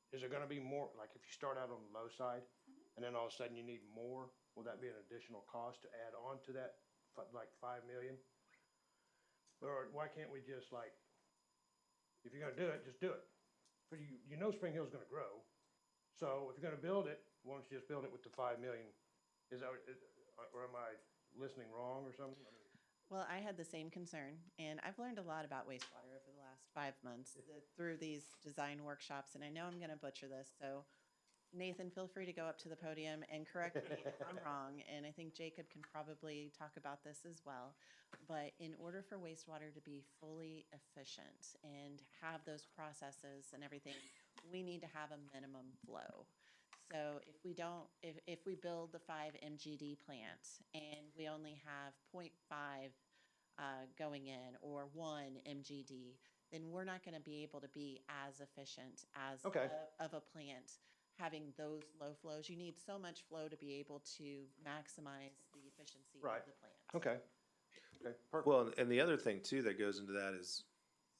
is there gonna be more, like if you start out on the low side and then all of a sudden you need more, will that be an additional cost to add on to that, like 5 million? Or why can't we just like, if you're gonna do it, just do it? But you know Spring Hill's gonna grow, so if you're gonna build it, why don't you just build it with the 5 million? Or am I listening wrong or something? I mean, Well, I had the same concern, and I've learned a lot about wastewater over the last 5 months through these design workshops, and I know I'm gonna butcher this, so Nathan, feel free to go up to the podium and correct me if I'm wrong, and I think Jacob can probably talk about this as well. But in order for wastewater to be fully efficient and have those processes and everything, we need to have a minimum flow. So if we don't, if we build the 5 MGD plant and we only have 0.5 going in or 1 MGD, then we're not gonna be able to be as efficient as Okay. of a plant having those low flows. You need so much flow to be able to maximize the efficiency Right. of the plant. Okay. Okay, perfect. Well, and the other thing too that goes into that is,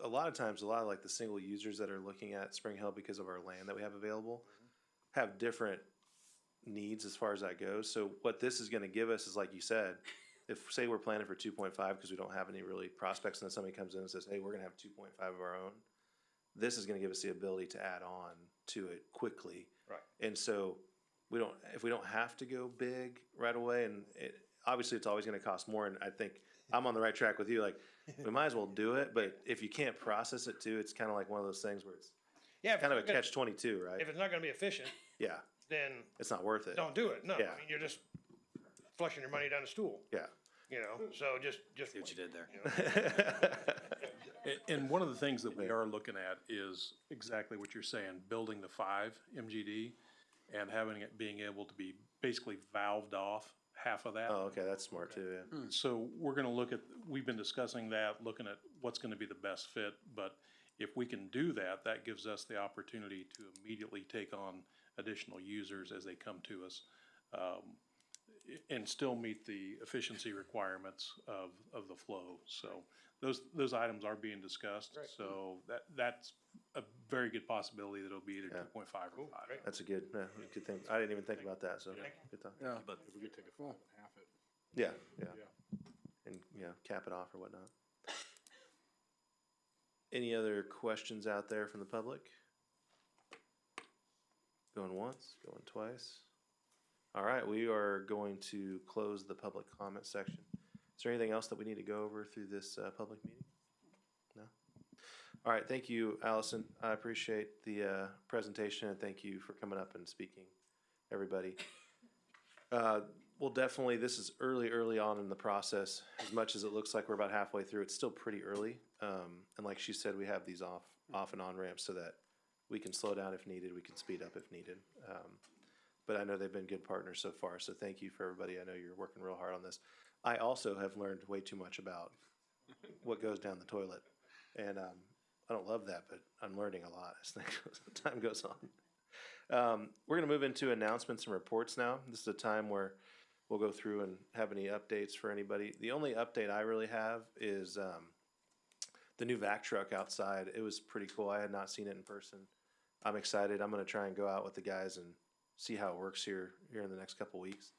a lot of times, a lot of like the single users that are looking at Spring Hill because of our land that we have available have different needs as far as that goes. So what this is gonna give us is, like you said, if, say we're planning for 2.5 because we don't have any really prospects, and then somebody comes in and says, hey, we're gonna have 2.5 of our own, this is gonna give us the ability to add on to it quickly. Right. And so if we don't have to go big right away, and obviously it's always gonna cost more, and I think I'm on the right track with you, like, we might as well do it, but if you can't process it too, it's kinda like one of those things where it's Yeah, if kind of a it's not gonna- catch-22, right? If it's not gonna be efficient, Yeah, then it's not worth it. don't do it. No, Yeah. I mean, you're just flushing your money down the stool, Yeah. you know, so just. See what you did there. And one of the things that we are looking at is exactly what you're saying, building the 5 MGD and having it being able to be basically valved off half of that. Oh, okay, that's smart too, yeah. So we're gonna look at, we've been discussing that, looking at what's gonna be the best fit, but if we can do that, that gives us the opportunity to immediately take on additional users as they come to us, and still meet the efficiency requirements of the flow. So those items are being discussed, so that's a very good possibility that it'll be either 2.5 or 5. That's a good thing. I didn't even think about that, so, good thought. Yeah, but if we could take a full half it. Yeah, and, cap it off or whatnot. Any other questions out there from the public? Going once, going twice? All right, we are going to close the public comment section. Is there anything else that we need to go over through this, public meeting? No? All right, thank you, Allison. I appreciate the, presentation, and thank you for coming up and speaking, everybody. Well, definitely, this is early on in the process. As much as it looks like we're about halfway through, it's still pretty early. And like she said, we have these off and on ramps so that we can slow down if needed, we can speed up if needed. But I know they've been good partners so far, so thank you for everybody. I know you're working real hard on this. I also have learned way too much about what goes down the toilet. And I don't love that, but I'm learning a lot as time goes on. We're gonna move into announcements and reports now. This is a time where we'll go through and have any updates for anybody. The only update I really have is the new vac truck outside. It was pretty cool. I had not seen it in person. I'm excited. I'm gonna try and go out with the guys and see how it works here in the next couple weeks.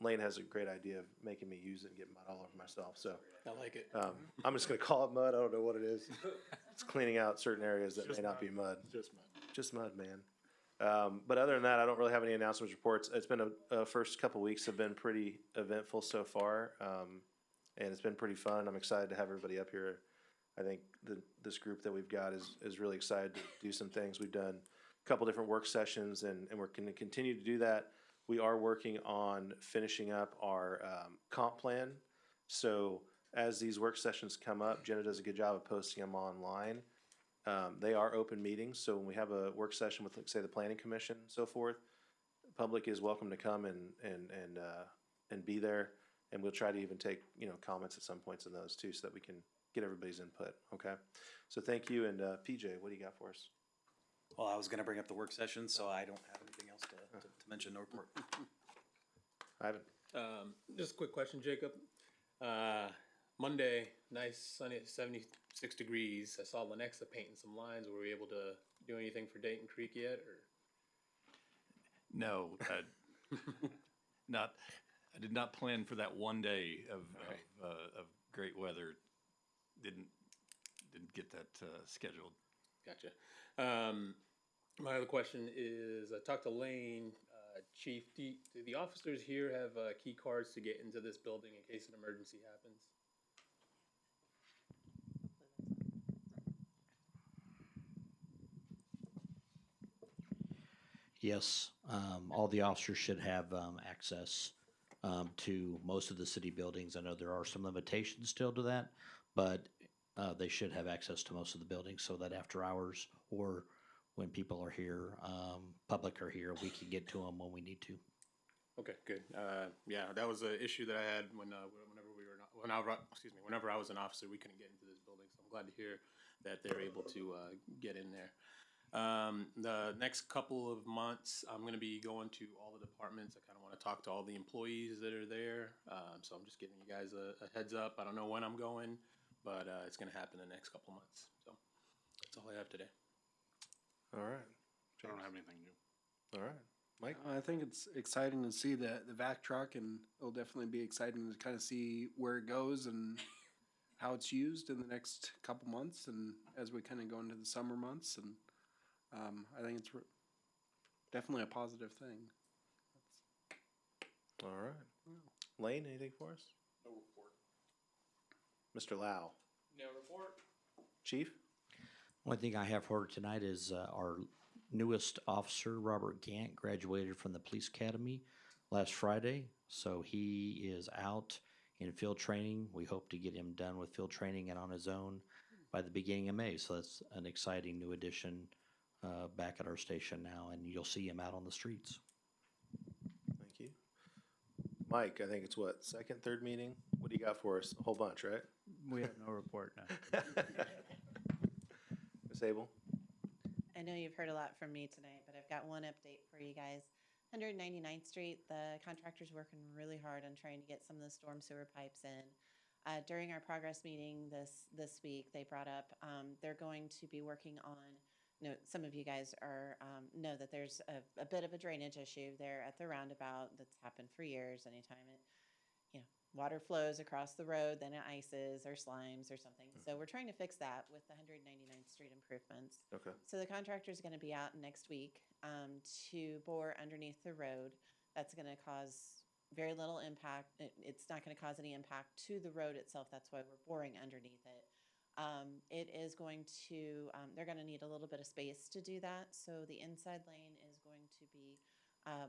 Lane has a great idea of making me use it and get mud all over myself, so. I like it. I'm just gonna call it mud. I don't know what it is. It's cleaning out certain areas that may not be mud. Just mine. Just mud, man. But other than that, I don't really have any announcements, reports. It's been a first couple weeks have been pretty eventful so far. And it's been pretty fun. I'm excited to have everybody up here. I think this group that we've got is really excited to do some things. We've done couple different work sessions, and we're gonna continue to do that. We are working on finishing up our, comp plan. So as these work sessions come up, Jenna does a good job of posting them online. They are open meetings, so when we have a work session with, like, say, the planning commission and so forth, the public is welcome to come and be there. And we'll try to even take, comments at some points in those too, so that we can get everybody's input, okay? So thank you, and, PJ, what do you got for us? Well, I was gonna bring up the work session, so I don't have anything else to mention or report. Ivan? Just a quick question, Jacob. Monday, nice sunny at 76 degrees. I saw Lenexa painting some lines. Were we able to do anything for Dayton Creek yet, or? No, I did not plan for that one day of great weather. Didn't get that scheduled. Gotcha. My other question is, I talked to Lane, Chief, do the officers here have key cards to get into this building in case an emergency happens? Yes, all the officers should have access to most of the city buildings. I know there are some limitations still to that, but they should have access to most of the buildings so that after hours or when people are here, public are here, we can get to them when we need to. Okay, good. Yeah, that was an issue that I had whenever I was an officer, we couldn't get into this building. So I'm glad to hear that they're able to get in there. The next couple of months, I'm going to be going to all the departments. I kind of want to talk to all the employees that are there. So I'm just giving you guys a heads up. I don't know when I'm going, but it's going to happen the next couple months. So that's all I have today. All right. I don't have anything new. All right. Mike? I think it's exciting to see the vac truck, and it'll definitely be exciting to kind of see where it goes and how it's used in the next couple months, and as we kind of go into the summer months. And I think it's definitely a positive thing. All right. Lane, anything for us? No report. Mr. Lau? No report. Chief? One thing I have heard tonight is our newest officer, Robert Gant, graduated from the police academy last Friday. So he is out in field training. We hope to get him done with field training and on his own by the beginning of May. So that's an exciting new addition back at our station now, and you'll see him out on the streets. Thank you. Mike, I think it's what, second, third meeting? What do you got for us? A whole bunch, right? We have no report now. Ms. Abel? I know you've heard a lot from me tonight, but I've got one update for you guys. 199th Street, the contractor's working really hard on trying to get some of the storm sewer pipes in. During our progress meeting this week, they brought up they're going to be working on, some of you guys know that there's a bit of a drainage issue there at the roundabout that's happened for years. Anytime water flows across the road, then it ices or slimes or something. So we're trying to fix that with the 199th Street improvements. Okay. So the contractor's going to be out next week to bore underneath the road. That's going to cause very little impact. It's not going to cause any impact to the road itself. That's why we're boring underneath it. It is going to, they're going to need a little bit of space to do that. So the inside lane is going to be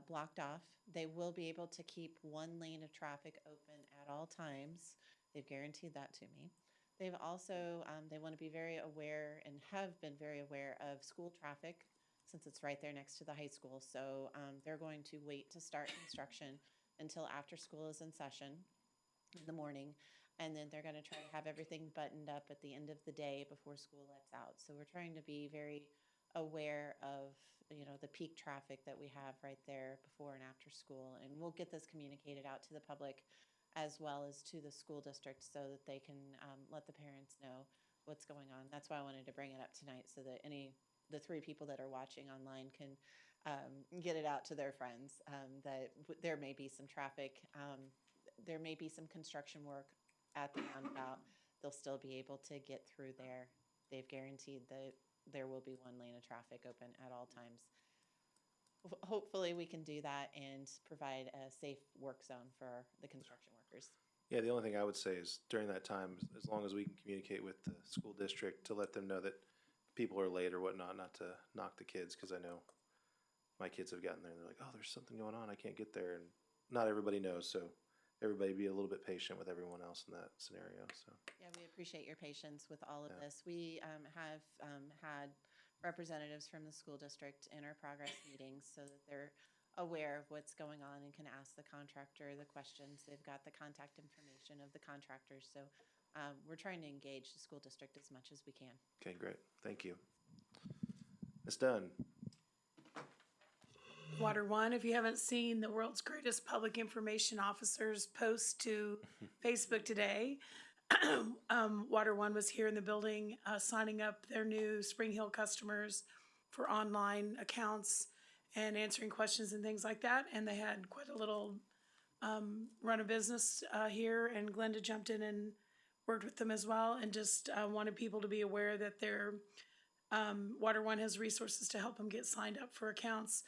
blocked off. They will be able to keep one lane of traffic open at all times. They've guaranteed that to me. They've also, they want to be very aware and have been very aware of school traffic since it's right there next to the high school. So they're going to wait to start construction until after school is in session in the morning. And then they're going to try to have everything buttoned up at the end of the day before school lets out. So we're trying to be very aware of the peak traffic that we have right there before and after school. And we'll get this communicated out to the public as well as to the school district so that they can let the parents know what's going on. That's why I wanted to bring it up tonight so that the 3 people that are watching online can get it out to their friends that there may be some traffic. There may be some construction work at the roundabout. They'll still be able to get through there. They've guaranteed that there will be one lane of traffic open at all times. Hopefully we can do that and provide a safe work zone for the construction workers. Yeah, the only thing I would say is during that time, as long as we can communicate with the school district to let them know that people are late or whatnot, not to knock the kids, because I know my kids have gotten there and they're like, oh, there's something going on, I can't get there, and not everybody knows, so everybody be a little bit patient with everyone else in that scenario, so. Yeah, we appreciate your patience with all of Yeah. this. We have had representatives from the school district in our progress meetings so that they're aware of what's going on and can ask the contractor the questions. They've got the contact information of the contractors, so we're trying to engage the school district as much as we can. Okay, great, thank you. Ms. Dunn? Water One, if you haven't seen the world's greatest public information officers post to Facebook today, Water One was here in the building, signing up their new Spring Hill customers for online accounts and answering questions and things like that. And they had quite a little run of business here, and Glenda jumped in and worked with them as well, and just wanted people to be aware that their Water One has resources to help them get signed up for accounts.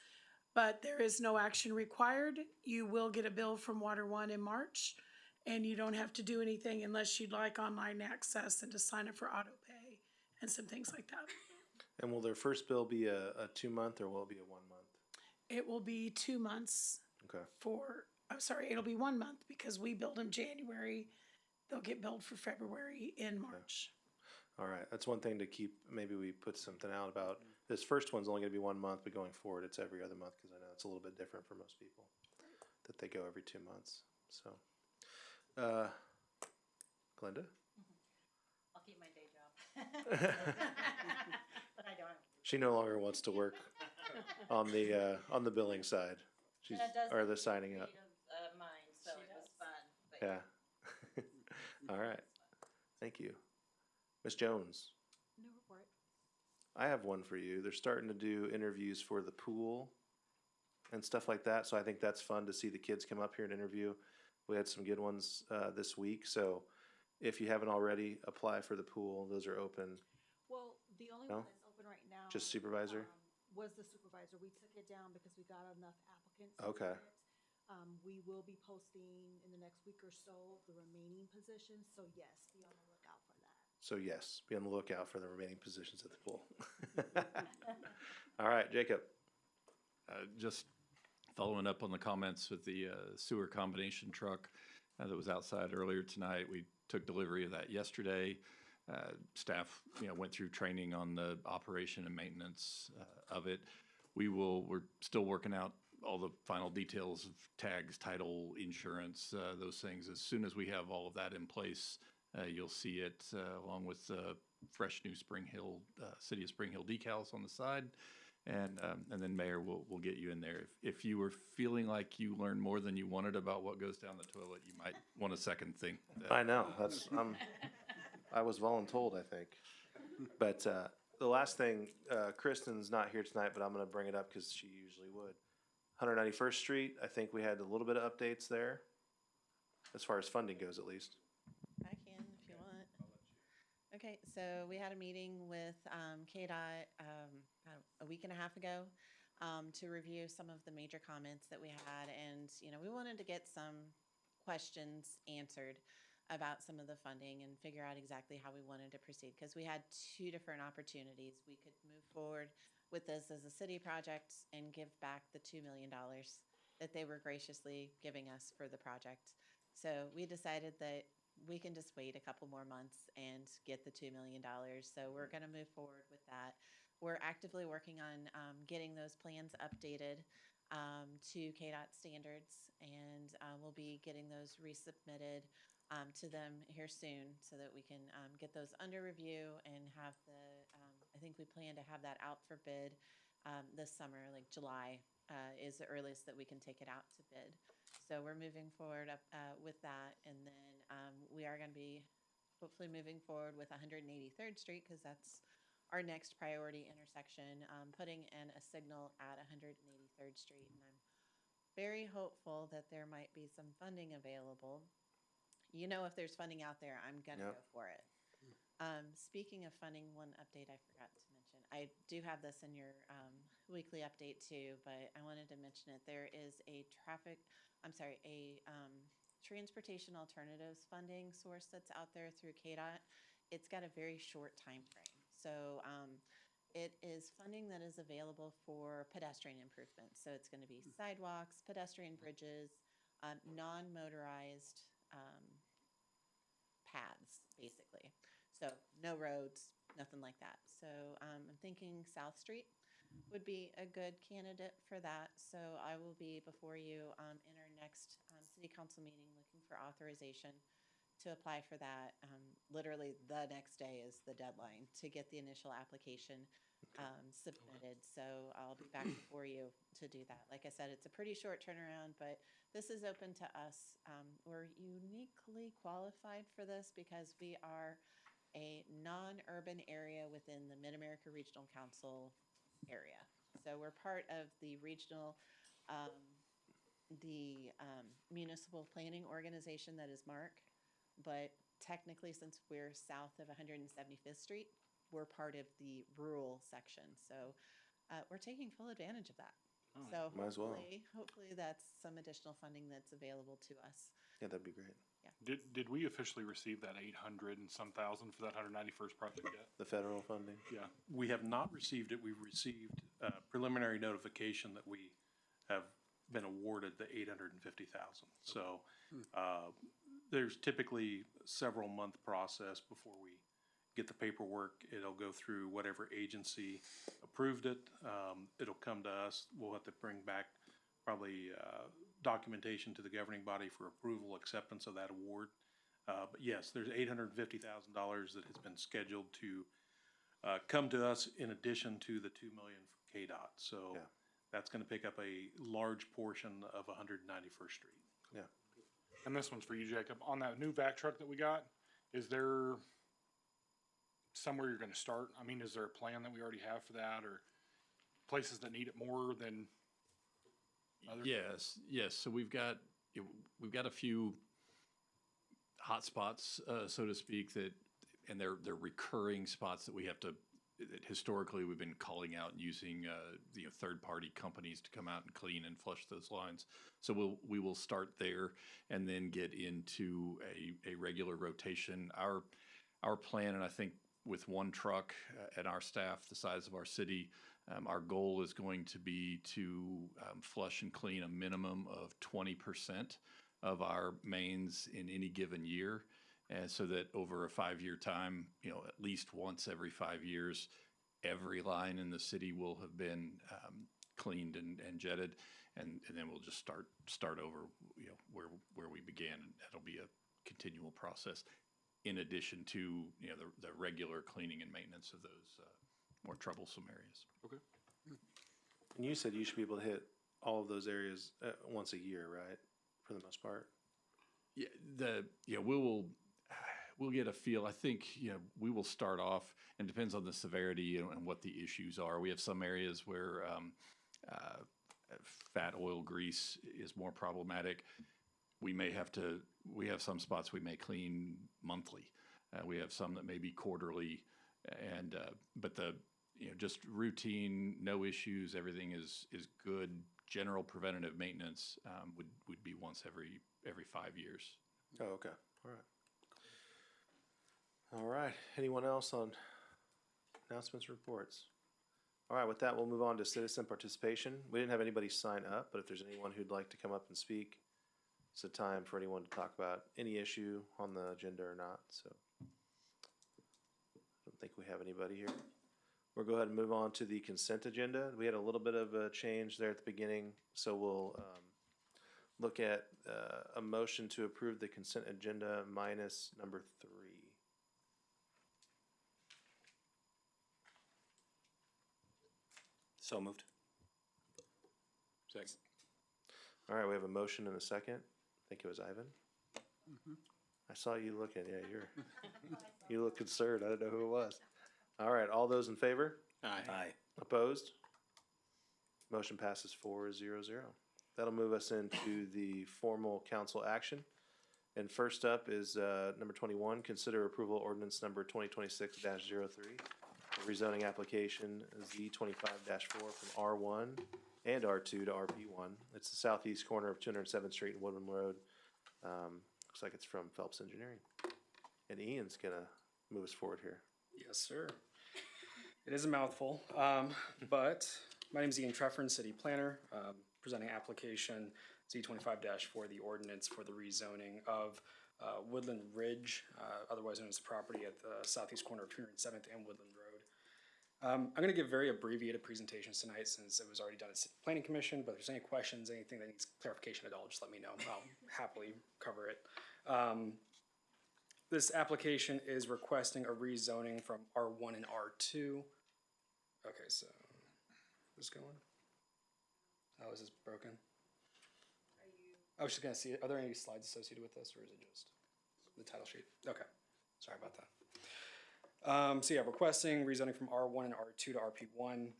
But there is no action required. You will get a bill from Water One in March, and you don't have to do anything unless you'd like online access and to sign up for auto pay and some things like that. And will their first bill be a 2-month, or will it be a 1 month? It will be 2 months Okay, it'll be 1 month because we billed them January. They'll get billed for February in March. all right, that's one thing to keep, maybe we put something out about, this first one's only gonna be 1 month, but going forward, it's every other month, cause I know it's a little bit different for most people, that they go every 2 months, so. Glenda? I'll keep my day job. But I don't. She no longer wants to work on the billing side. She's, And it does or the signing up. creative mind, so She it was does. fun. But Yeah. All right. Thank you. Ms. Jones, no report. I have one for you. They're starting to do interviews for the pool and stuff like that, so I think that's fun to see the kids come up here and interview. We had some good ones this week, so if you haven't already, apply for the pool. Those are open. Well, the only No? one that's open right now. Just supervisor? Was the supervisor. We took it down because we got enough applicants. Okay. for it. We will be posting in the next week or so the remaining positions, so yes, be on the lookout for that. So yes, be on the lookout for the remaining positions at the pool. All right, Jacob. Just following up on the comments with the sewer combination truck that was outside earlier tonight. We took delivery of that yesterday. Staff, went through training on the operation and maintenance of it. We're still working out all the final details of tags, title, insurance, those things. As soon as we have all of that in place, you'll see it along with fresh new Spring Hill, City of Spring Hill decals on the side. And then Mayor will get you in there. If you were feeling like you learned more than you wanted about what goes down the toilet, you might want a second think. I know, I was voluntold, I think. But the last thing, Kristen's not here tonight, but I'm gonna bring it up because she usually would. 191st Street, I think we had a little bit of updates there, as far as funding goes at least. I can if you want. Okay, so we had a meeting with KDOT about a week and a half ago to review some of the major comments that we had. And, we wanted to get some questions answered about some of the funding and figure out exactly how we wanted to proceed. Because we had two different opportunities. We could move forward with this as a city project and give back the $2 million that they were graciously giving us for the project. So we decided that we can just wait a couple more months and get the $2 million. So we're going to move forward with that. We're actively working on getting those plans updated to KDOT standards, and we'll be getting those resubmitted to them here soon so that we can get those under review and have I think we plan to have that out for bid this summer, like July is the earliest that we can take it out to bid. So we're moving forward with that, and then we are going to be hopefully moving forward with 183rd Street because that's our next priority intersection, putting in a signal at 183rd Street. And I'm very hopeful that there might be some funding available. If there's funding out there, I'm going to go for it. Speaking of funding, one update I forgot to mention. I do have this in your weekly update too, but I wanted to mention it. There is a transportation alternatives funding source that's out there through KDOT. It's got a very short time frame. So, it is funding that is available for pedestrian improvements. So it's gonna be sidewalks, pedestrian bridges, non-motorized, paths, basically. So no roads, nothing like that. So, I'm thinking South Street would be a good candidate for that. So I will be before you, in our next, city council meeting, looking for authorization to apply for that. Literally the next day is the deadline to get the initial application submitted. So I'll be back before you to do that. Like I said, it's a pretty short turnaround, but this is open to us. We're uniquely qualified for this because we are a non-urban area within the Mid-America Regional Council area. So we're part of the regional, municipal planning organization that is MARC. But technically, since we're south of 175th Street, we're part of the rural section. So we're taking full advantage of that. So Might as well. hopefully that's some additional funding that's available to us. Yeah, that'd be great. Did we officially receive that 800 and some thousand for that 191st project yet? The federal funding? Yeah. We have not received it. We've received preliminary notification that we have been awarded the 850,000. So, there's typically several month process before we get the paperwork. It'll go through whatever agency approved it. It'll come to us. We'll have to bring back probably documentation to the governing body for approval, acceptance of that award. But yes, there's $850,000 that has been scheduled to come to us in addition to the $2 million from KDOT. So Yeah. that's gonna pick up a large portion of 191st Street. Yeah. And this one's for you, Jacob. On that new vac truck that we got, is there somewhere you're gonna start? I mean, is there a plan that we already have for that, or places that need it more than others? Yes. So we've got a few hot spots, so to speak, and they're recurring spots that we have to. That historically, we've been calling out and using third-party companies to come out and clean and flush those lines. So we will start there and then get into a regular rotation. Our plan, and I think with one truck and our staff, the size of our city, our goal is going to be to flush and clean a minimum of 20% of our mains in any given year. And so that over a 5-year time, at least once every 5 years, every line in the city will have been cleaned and jetted, and then we'll just start over, where we began, and that'll be a continual process. In addition to the regular cleaning and maintenance of those more troublesome areas. Okay. And you said you should be able to hit all of those areas once a year, right? For the most part. Yeah, we'll get a feel. I think, we will start off, and depends on the severity and what the issues are. We have some areas where fat oil grease is more problematic. We have some spots we may clean monthly. We have some that may be quarterly, but just routine, no issues, everything is good. General preventative maintenance would be once every 5 years. Oh, okay. All right. All right. Anyone else on announcements, reports? All right. With that, we'll move on to citizen participation. We didn't have anybody sign up, but if there's anyone who'd like to come up and speak, it's a time for anyone to talk about any issue on the agenda or not. So I don't think we have anybody here. We'll go ahead and move on to the consent agenda. We had a little bit of a change there at the beginning, so we'll look at a motion to approve the consent agenda minus number 3. So moved. Second. All right, we have a motion and a second. I think it was Ivan. I saw you looking. Yeah, you look concerned. I didn't know who it was. All right, all those in favor? Aye. Opposed? Motion passes 4-0-0. That'll move us into the formal council action. And first up is number 21, consider approval ordinance number 2026-03. Rezoning application Z25-4 from R1 and R2 to RP1. It's the southeast corner of 207th Street and Woodland Road. Looks like it's from Phelps Engineering. And Ian's gonna move us forward here. Yes, sir. It is a mouthful, but my name is Ian Treffern, city planner, presenting application Z25-4, the ordinance for the rezoning of Woodland Ridge, otherwise known as the property at the southeast corner of 207th and Woodland Road. I'm going to give very abbreviated presentations tonight since it was already done at City Planning Commission, but if there's any questions, anything that needs clarification at all, just let me know. I'll happily cover it. This application is requesting a rezoning from R1 and R2. Okay, so, who's going? Oh, is this broken? I was just gonna see, are there any slides associated with this, or is it just the title sheet? Okay, sorry about that. So yeah, requesting rezoning from R1 and R2 to RP1.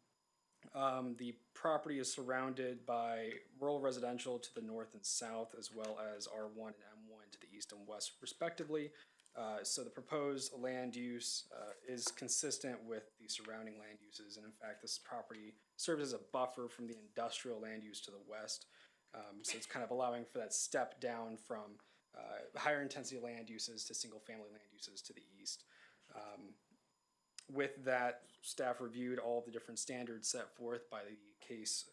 The property is surrounded by rural residential to the north and south, as well as R1 and M1 to the east and west respectively. So the proposed land use is consistent with the surrounding land uses, and in fact, this property serves as a buffer from the industrial land use to the west. So it's kind of allowing for that step down from higher intensity land uses to single family land uses to the east. With that, staff reviewed all the different standards set forth by the case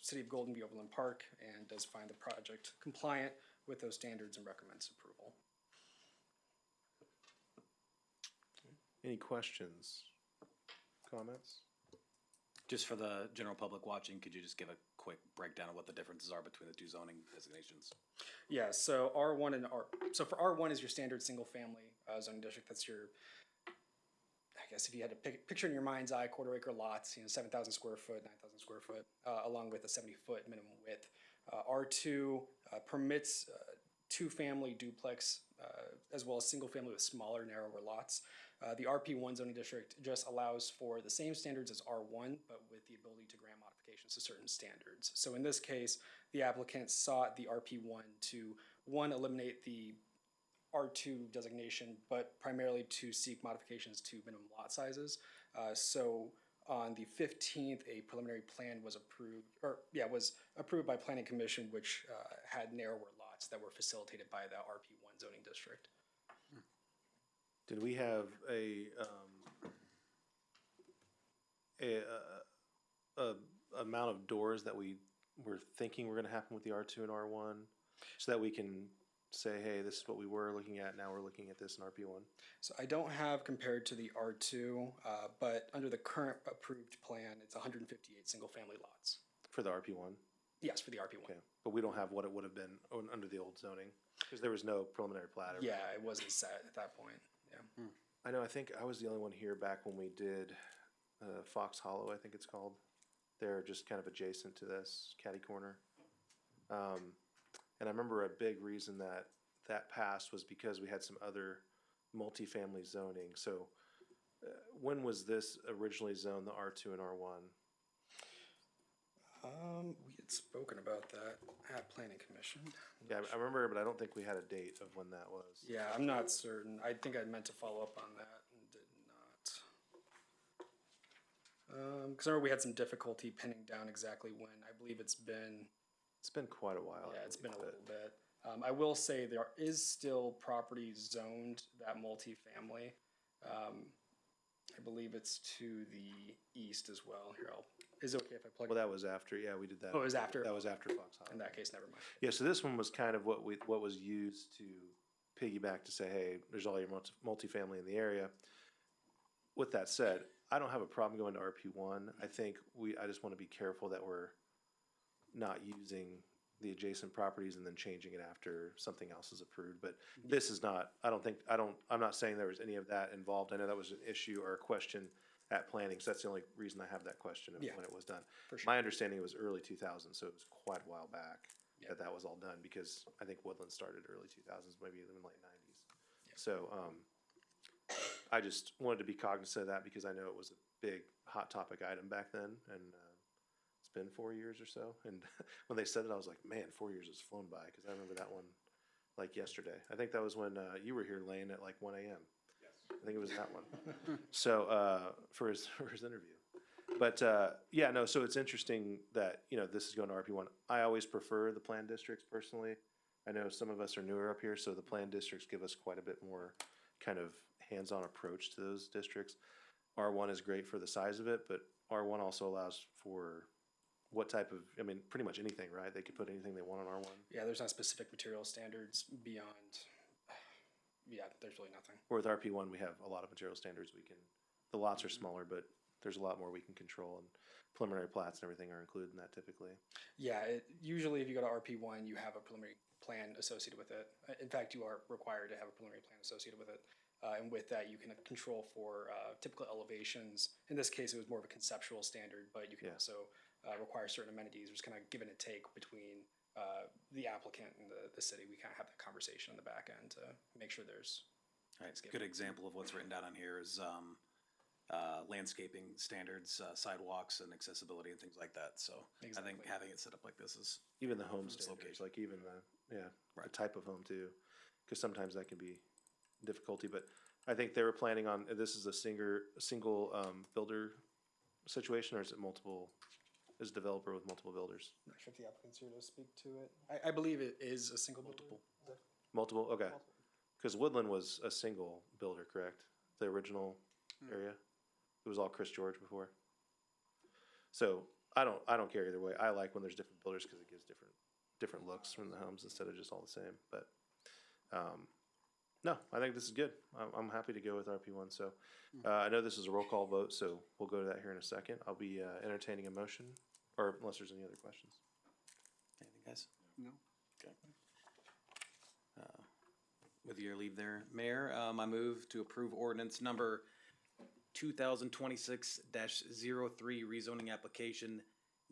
City of Golden v. Overland Park and does find the project compliant with those standards and recommends approval. Any questions, comments? Just for the general public watching, could you just give a quick breakdown of what the differences are between the two zoning designations? Yeah, so R1 and so for R1 is your standard single family zoning district. That's your, I guess if you had to picture in your mind's eye, quarter acre lots, 7,000 square foot, 9,000 square foot, along with a 70-foot minimum width. R2 permits two-family duplex as well as single family with smaller, narrower lots. The RP1 zoning district just allows for the same standards as R1, but with the ability to grant modifications to certain standards. So in this case, the applicant sought the RP1 to, one, eliminate the R2 designation, but primarily to seek modifications to minimum lot sizes. So on the 15th, a preliminary plan was approved by Planning Commission, which had narrower lots that were facilitated by the RP1 zoning district. Did we have a amount of doors that we were thinking were gonna happen with the R2 and R1? So that we can say, hey, this is what we were looking at, now we're looking at this in RP1? So I don't have compared to the R2, but under the current approved plan, it's 158 single-family lots. For the RP1? Yes, for the RP1. Okay, but we don't have what it would have been under the old zoning, because there was no preliminary plat. Yeah, it wasn't set at that point, yeah. I know, I think I was the only one here back when we did Fox Hollow, I think it's called. They're just kind of adjacent to this, catty corner. And I remember a big reason that that passed was because we had some other multifamily zoning. So when was this originally zoned, the R2 and R1? We had spoken about that at Planning Commission. Yeah, I remember, but I don't think we had a date of when that was. Yeah, I'm not certain. I think I meant to follow up on that and did not. Because I remember we had some difficulty pinning down exactly when. I believe it's been quite a while. Yeah, it's been a little bit. I will say there is still property zoned that multifamily. I believe it's to the east as well. Here, is it okay if I plug? Well, that was after. Yeah, we did that. Oh, it was after. That was after Fox Hollow. In that case, never mind. Yeah, so this one was kind of what was used to piggyback to say, hey, there's all your multifamily in the area. With that said, I don't have a problem going to RP1. I think I just want to be careful that we're not using the adjacent properties and then changing it after something else is approved. But this is not, I'm not saying there was any of that involved. I know that was an issue or a question at planning, so that's the only reason I have that question of when it was done. For sure. My understanding it was early 2000, so it was quite a while back that was all done, because I think Woodland started early 2000s, maybe even late 90s. So I just wanted to be cognizant of that, because I know it was a big hot topic item back then, and it's been 4 years or so. And when they said it, I was like, man, 4 years has flown by, because I remember that one like yesterday. I think that was when you were here laying at like 1 a.m. I think it was that one. So for his interview. But yeah, no, so it's interesting that, this is going to RP1. I always prefer the plan districts personally. I know some of us are newer up here, so the plan districts give us quite a bit more kind of hands-on approach to those districts. R1 is great for the size of it, but R1 also allows for what type of, I mean, pretty much anything, right? They could put anything they want on R1. Yeah, there's not specific material standards beyond, yeah, there's really nothing. Or with RP1, we have a lot of material standards. The lots are smaller, but there's a lot more we can control, and preliminary plats and everything are included in that typically. Yeah, usually if you go to RP1, you have a preliminary plan associated with it. In fact, you are required to have a preliminary plan associated with it. And with that, you can control for typical elevations. In this case, it was more of a conceptual standard, but you can also require certain amenities. There's kind of give and take between the applicant and the city. We kind of have that conversation on the back end to make sure there's. All right, good example of what's written down on here is landscaping standards, sidewalks and accessibility and things like that. So I think having it set up like this is. Even the home for this standards, location. like even the type of home too, because sometimes that can be difficulty. But I think they were planning on, this is a single builder situation, or is it multiple, is a developer with multiple builders? I'm not sure if the applicant's here to speak to it. I believe it is a single multiple. Multiple, okay. Because Woodland was a single builder, correct? The original area? It was all Chris George before. So I don't care either way. I like when there's different builders because it gives different looks from the homes instead of just all the same. But no, I think this is good. I'm happy to go with RP1. So I know this is a roll call vote, so we'll go to that here in a second. I'll be entertaining a motion, or unless there's any other questions. Anything, guys? No. Okay. With your leave there, Mayor, I move to approve ordinance number 2026-03 rezoning application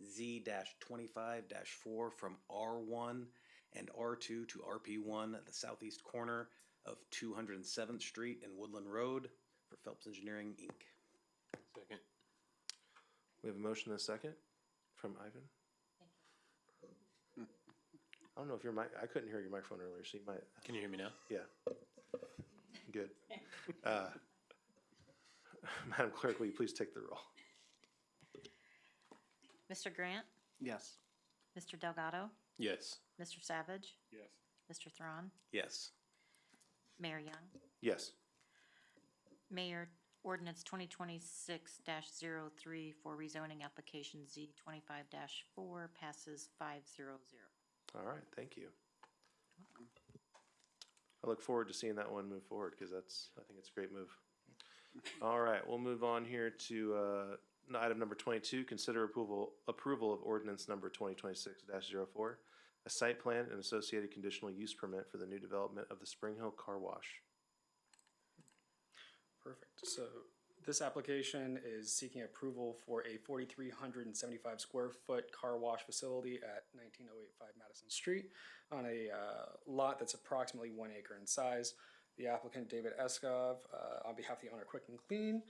Z-25-4 from R1 and R2 to RP1 at the southeast corner of 207th Street and Woodland Road for Phelps Engineering, Inc. Second. We have a motion and a second from Ivan. I don't know if your mic, I couldn't hear your microphone earlier, so you might. Can you hear me now? Yeah. Good. Madam Clerk, will you please take the roll? Mr. Grant? Yes. Mr. Delgado? Yes. Mr. Savage? Yes. Mr. Thron? Yes. Mayor Young? Yes. Mayor, ordinance 2026-03 for rezoning application Z25-4 passes 500. All right, thank you. I look forward to seeing that one move forward because I think it's a great move. All right, we'll move on here to item number 22, consider approval of ordinance number 2026-04, a site plan and associated conditional use permit for the new development of the Spring Hill Car Wash. Perfect. So this application is seeking approval for a 4,375 square foot car wash facility at 19085 Madison Street on a lot that's approximately 1 acre in size. The applicant, David Eskov, on behalf of the owner, Quick and Clean,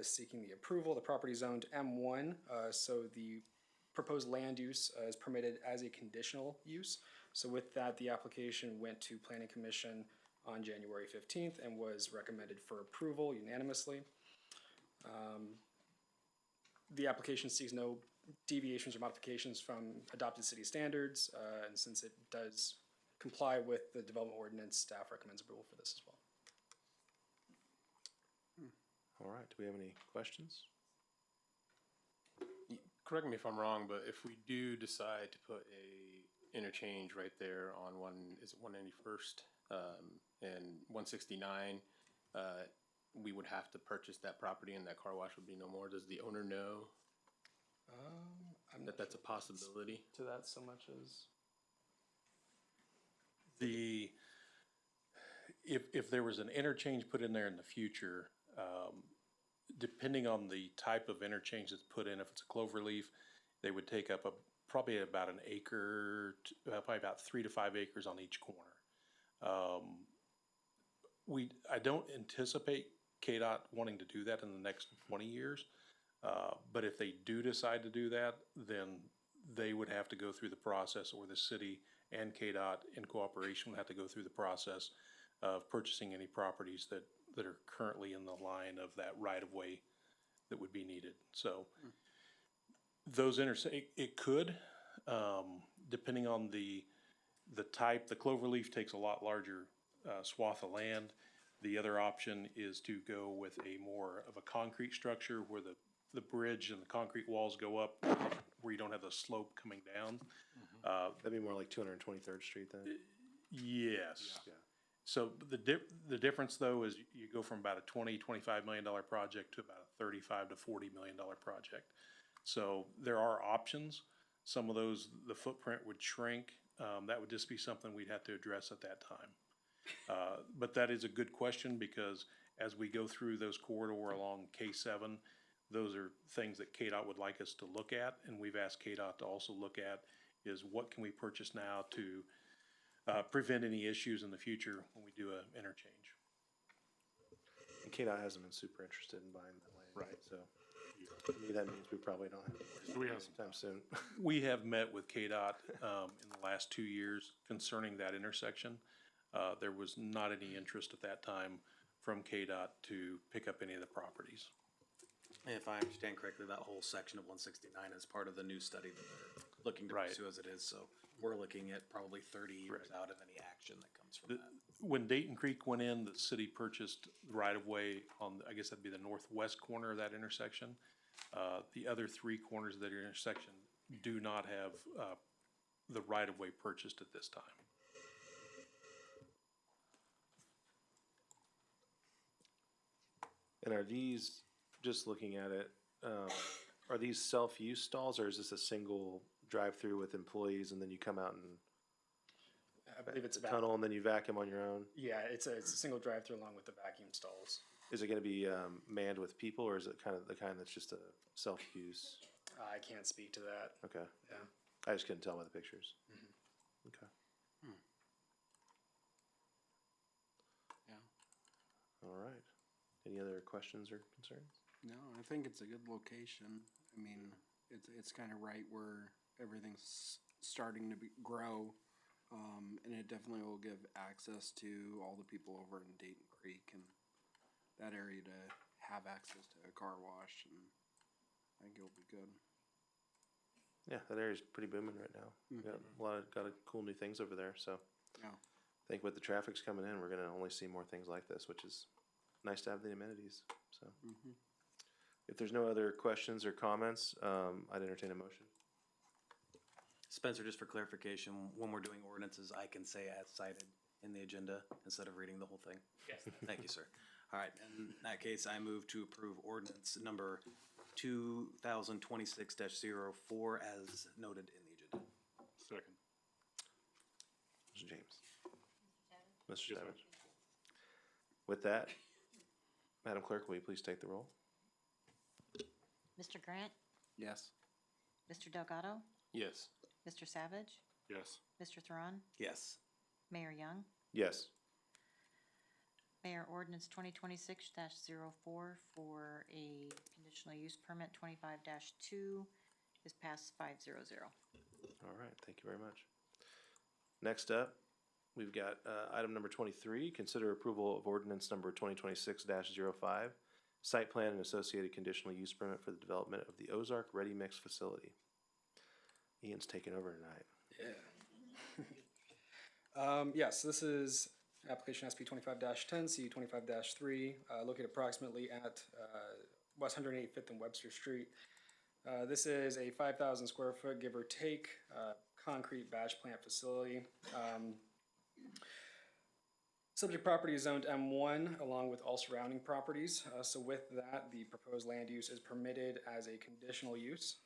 is seeking the approval. The property is zoned M1, so the proposed land use is permitted as a conditional use. So with that, the application went to Planning Commission on January 15th and was recommended for approval unanimously. The application seeks no deviations or modifications from adopted city standards, and since it does comply with the development ordinance, staff recommends approval for this as well. All right, do we have any questions? Correct me if I'm wrong, but if we do decide to put a interchange right there on is it 191st and 169, we would have to purchase that property and that car wash would be no more. Does the owner know that that's a possibility? To that so much as If there was an interchange put in there in the future, depending on the type of interchange that's put in, if it's a cloverleaf, they would take up probably about an acre, probably about 3 to 5 acres on each corner. I don't anticipate KDOT wanting to do that in the next 20 years. But if they do decide to do that, then they would have to go through the process, or the city and KDOT in cooperation would have to go through the process of purchasing any properties that are currently in the line of that right-of-way that would be needed. So those it could, depending on the type. The cloverleaf takes a lot larger swath of land. The other option is to go with a more of a concrete structure where the bridge and the concrete walls go up, where you don't have the slope coming down. That'd be more like 223rd Street then? Yes. Yeah. So the difference though is you go from about a $25 million project to about a $35 to $40 million project. So there are options. Some of those, the footprint would shrink. That would just be something we'd have to address at that time. But that is a good question because as we go through those corridor along K7, those are things that KDOT would like us to look at, and we've asked KDOT to also look at is what can we purchase now to prevent any issues in the future when we do an interchange. And KDOT hasn't been super interested in buying that land. Right. So to me, that means we probably don't have to We worry have anytime soon. We have met with KDOT in the last 2 years concerning that intersection. There was not any interest at that time from KDOT to pick up any of the properties. If I understand correctly, that whole section of 169 is part of the new study that they're looking to Right. pursue as it is. So we're looking at probably 30 years out of any action that comes from that. When Dayton Creek went in, the city purchased right-of-way on, I guess that'd be the northwest corner of that intersection. The other three corners of that intersection do not have the right-of-way purchased at this time. And are these, just looking at it, are these self-use stalls or is this a single drive-through with employees and then you come out and I believe it's about, tunnel and then you vacuum on your own? yeah, it's a single drive-through along with the vacuum stalls. Is it gonna be manned with people or is it kind of the kind that's just a self-use? I can't speak to that. Okay. Yeah. I just couldn't tell by the pictures. Okay. Yeah. All right. Any other questions or concerns? No, I think it's a good location. I mean, it's kind of right where everything's starting to grow. And it definitely will give access to all the people over in Dayton Creek and that area to have access to a car wash, and I think it'll be good. Yeah, that area's pretty booming right now. Got got cool new things over there, so. Yeah. I think with the traffic's coming in, we're gonna only see more things like this, which is nice to have the amenities, so. If there's no other questions or comments, I'd entertain a motion. Spencer, just for clarification, when we're doing ordinances, I can say as cited in the agenda instead of reading the whole thing? Yes. Thank you, sir. All right, in that case, I move to approve ordinance number 2026-04 as noted in the agenda. Second. Mr. James. Mr. Savage. With that, Madam Clerk, will you please take the roll? Mr. Grant, Yes. Mr. Delgado, Yes. Mr. Savage, Yes. Mr. Thron, Yes. Mayor Young. Yes. Mayor, ordinance 2026-04 for a conditional use permit 25-2 is passed 500. All right, thank you very much. Next up, we've got item number 23, consider approval of ordinance number 2026-05, site plan and associated conditional use permit for the development of the Ozark Ready Mix Facility. Ian's taking over tonight. Yeah. Yes, this is application SP 25-10, CU 25-3, located approximately at West 185th and Webster Street. This is a 5,000 square foot, give or take, concrete batch plant facility. Subject property is zoned M1 along with all surrounding properties. So with that, the proposed land use is permitted as a conditional use.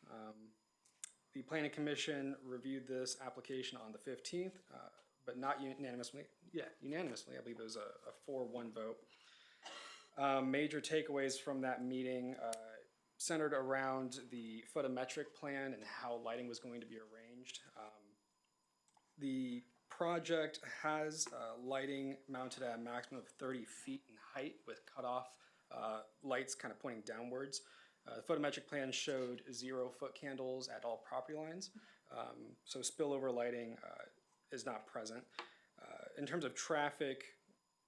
The Planning Commission reviewed this application on the 15th, but not unanimously. Yeah, unanimously. I believe it was a 4-1 vote. Major takeaways from that meeting centered around the photometric plan and how lighting was going to be arranged. The project has lighting mounted at a maximum of 30 feet in height with cutoff lights kind of pointing downwards. The photometric plan showed 0-foot candles at all property lines, so spillover lighting is not present. In terms of traffic,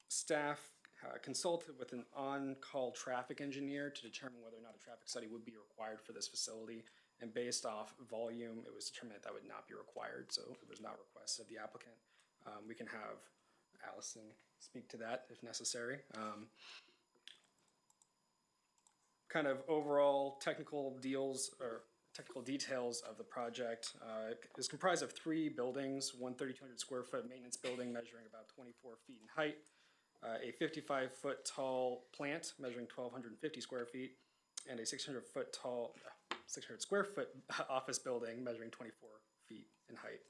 staff consulted with an on-call traffic engineer to determine whether or not a traffic study would be required for this facility. And based off volume, it was determined that would not be required, so it was not requested of the applicant. We can have Allison speak to that if necessary. Kind of overall technical details of the project. It is comprised of 3 buildings, one 3,200 square foot maintenance building measuring about 24 feet in height, a 55-foot tall plant measuring 1,250 square feet, and a 600 square foot office building measuring 24 feet in height,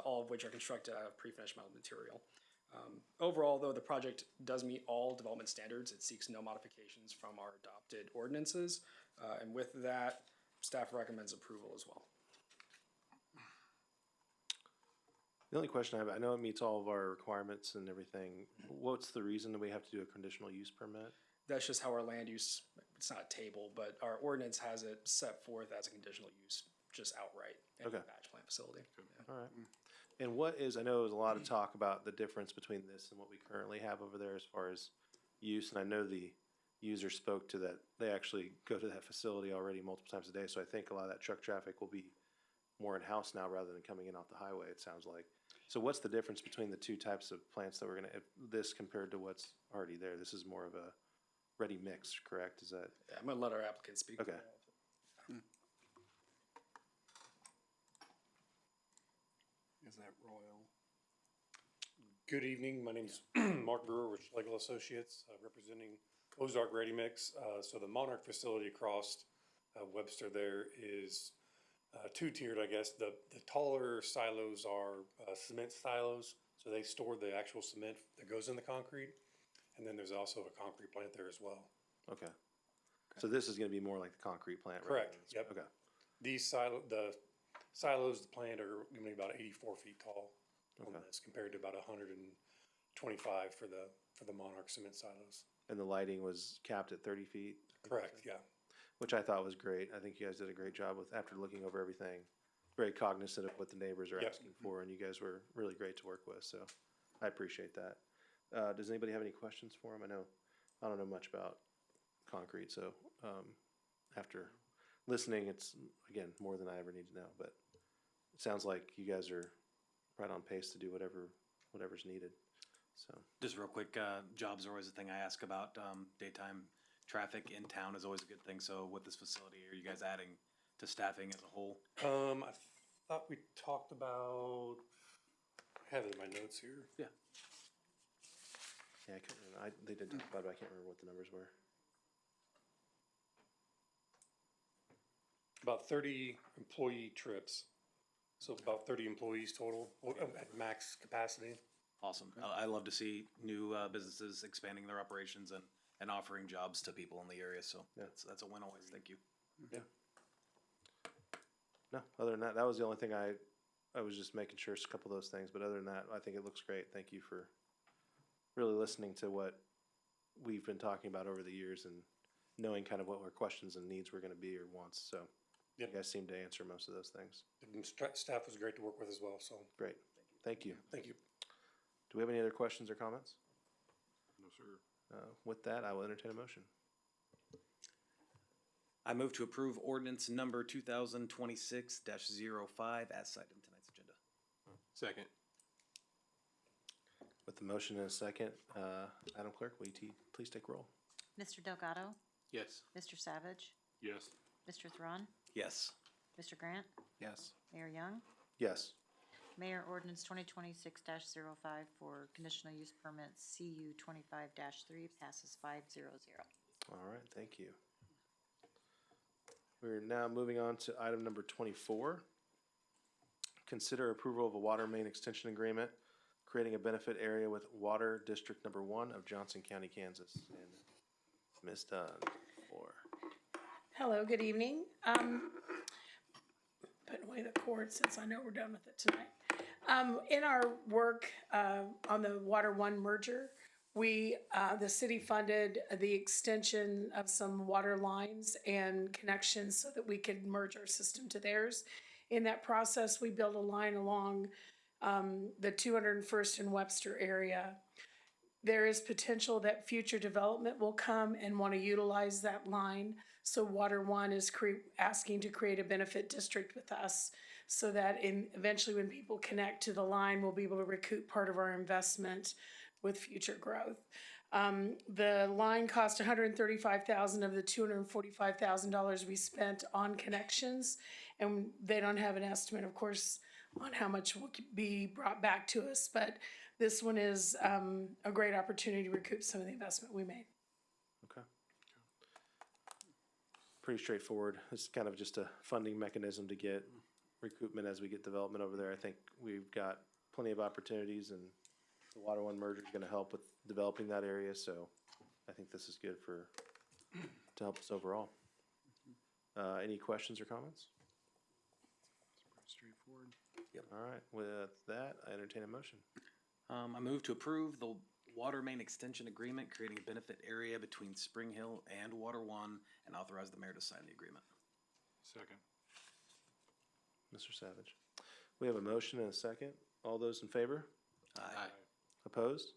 all of which are constructed out of pre-finished metal material. Overall, though, the project does meet all development standards. It seeks no modifications from our adopted ordinances, and with that, staff recommends approval as well. The only question I have, I know it meets all of our requirements and everything. What's the reason that we have to do a conditional use permit? That's just how our land use, it's not a table, but our ordinance has it set forth as a conditional use, just outright in Okay. a batch plant facility. Yeah. All right. And what is, I know there's a lot of talk about the difference between this and what we currently have over there as far as use, and I know the user spoke to that, they actually go to that facility already multiple times a day, so I think a lot of that truck traffic will be more in-house now rather than coming in off the highway, it sounds like. So what's the difference between the two types of plants that we're gonna, this compared to what's already there? This is more of a ready mix, correct? Is that? Yeah, I'm gonna let our applicant speak. Okay. Is that Royal? Good evening, my name's Mark Brewer with Schlegel Associates, representing Ozark Ready Mix. So the Monarch facility across Webster there is two-tiered, I guess. The taller silos are cement silos, so they store the actual cement that goes in the concrete. And then there's also a concrete plant there as well. Okay. So this is gonna be more like the concrete plant, right? Correct, yep. Okay. The silos, the plant are gonna be about 84 feet tall on Okay. this, compared to about 125 for the Monarch cement silos. And the lighting was capped at 30 feet? Correct, yeah. Which I thought was great. I think you guys did a great job with, after looking over everything, very cognizant of what the neighbors are Yep. asking for, and you guys were really great to work with, so I appreciate that. Does anybody have any questions for him? I don't know much about concrete, so, after listening, it's, again, more than I ever need to know, but it sounds like you guys are right on pace to do whatever's needed, so. Just real quick, jobs are always a thing I ask about. Daytime traffic in town is always a good thing. So with this facility, are you guys adding to staffing as a whole? I thought we talked about, I have it in my notes here. Yeah. Yeah, I couldn't remember. They did talk about it, but I can't remember what the numbers were. About 30 employee trips. So about 30 employees total at max capacity. Awesome. I love to see new businesses expanding their operations and offering jobs to people in the area. So that's a win always. Thank you. Yeah. No, other than that, that was the only thing I was just making sure it's a couple of those things, but other than that, I think it looks great. Thank you for really listening to what we've been talking about over the years and knowing kind of what our questions and needs were gonna be or wants, so. You Yep. guys seem to answer most of those things. And staff was great to work with as well, so. Great, thank you. Thank you. Do we have any other questions or comments? No, sir. With that, I will entertain a motion. I move to approve ordinance number 2026-05 as cited in tonight's agenda. Second. With the motion in a second, Madam Clerk, will you please take roll? Mr. Delgado, Yes. Mr. Savage, Yes. Mr. Thron, Yes. Mr. Grant, Yes. Mayor Young. Yes. Mayor, ordinance 2026-05 for conditional use permit CU 25-3 passes 500. All right, thank you. We're now moving on to item number 24. Consider approval of a water main extension agreement, creating a benefit area with Water District Number 1 of Johnson County, Kansas. And Ms. Dunn, for. Hello, good evening. Putting away the cord since I know we're done with it tonight. In our work on the Water One merger, the city funded the extension of some water lines and connections so that we could merge our system to theirs. In that process, we built a line along the 201st and Webster area. There is potential that future development will come and want to utilize that line. So Water One is asking to create a benefit district with us so that eventually when people connect to the line, we'll be able to recoup part of our investment with future growth. The line cost $135,000 of the $245,000 we spent on connections, and they don't have an estimate, of course, on how much will be brought back to us, but this one is a great opportunity to recoup some of the investment we made. Okay. Pretty straightforward. It's kind of just a funding mechanism to get recoupment as we get development over there. I think we've got plenty of opportunities, and the Water One merger is going to help with developing that area, so I think this is good to help us overall. Any questions or comments? Straightforward. Yep. All right, with that, I entertain a motion. I move to approve the water main extension agreement creating a benefit area between Spring Hill and Water One and authorize the mayor to sign the agreement. Second. Mr. Savage. We have a motion and a second. All those in favor? Aye. Opposed?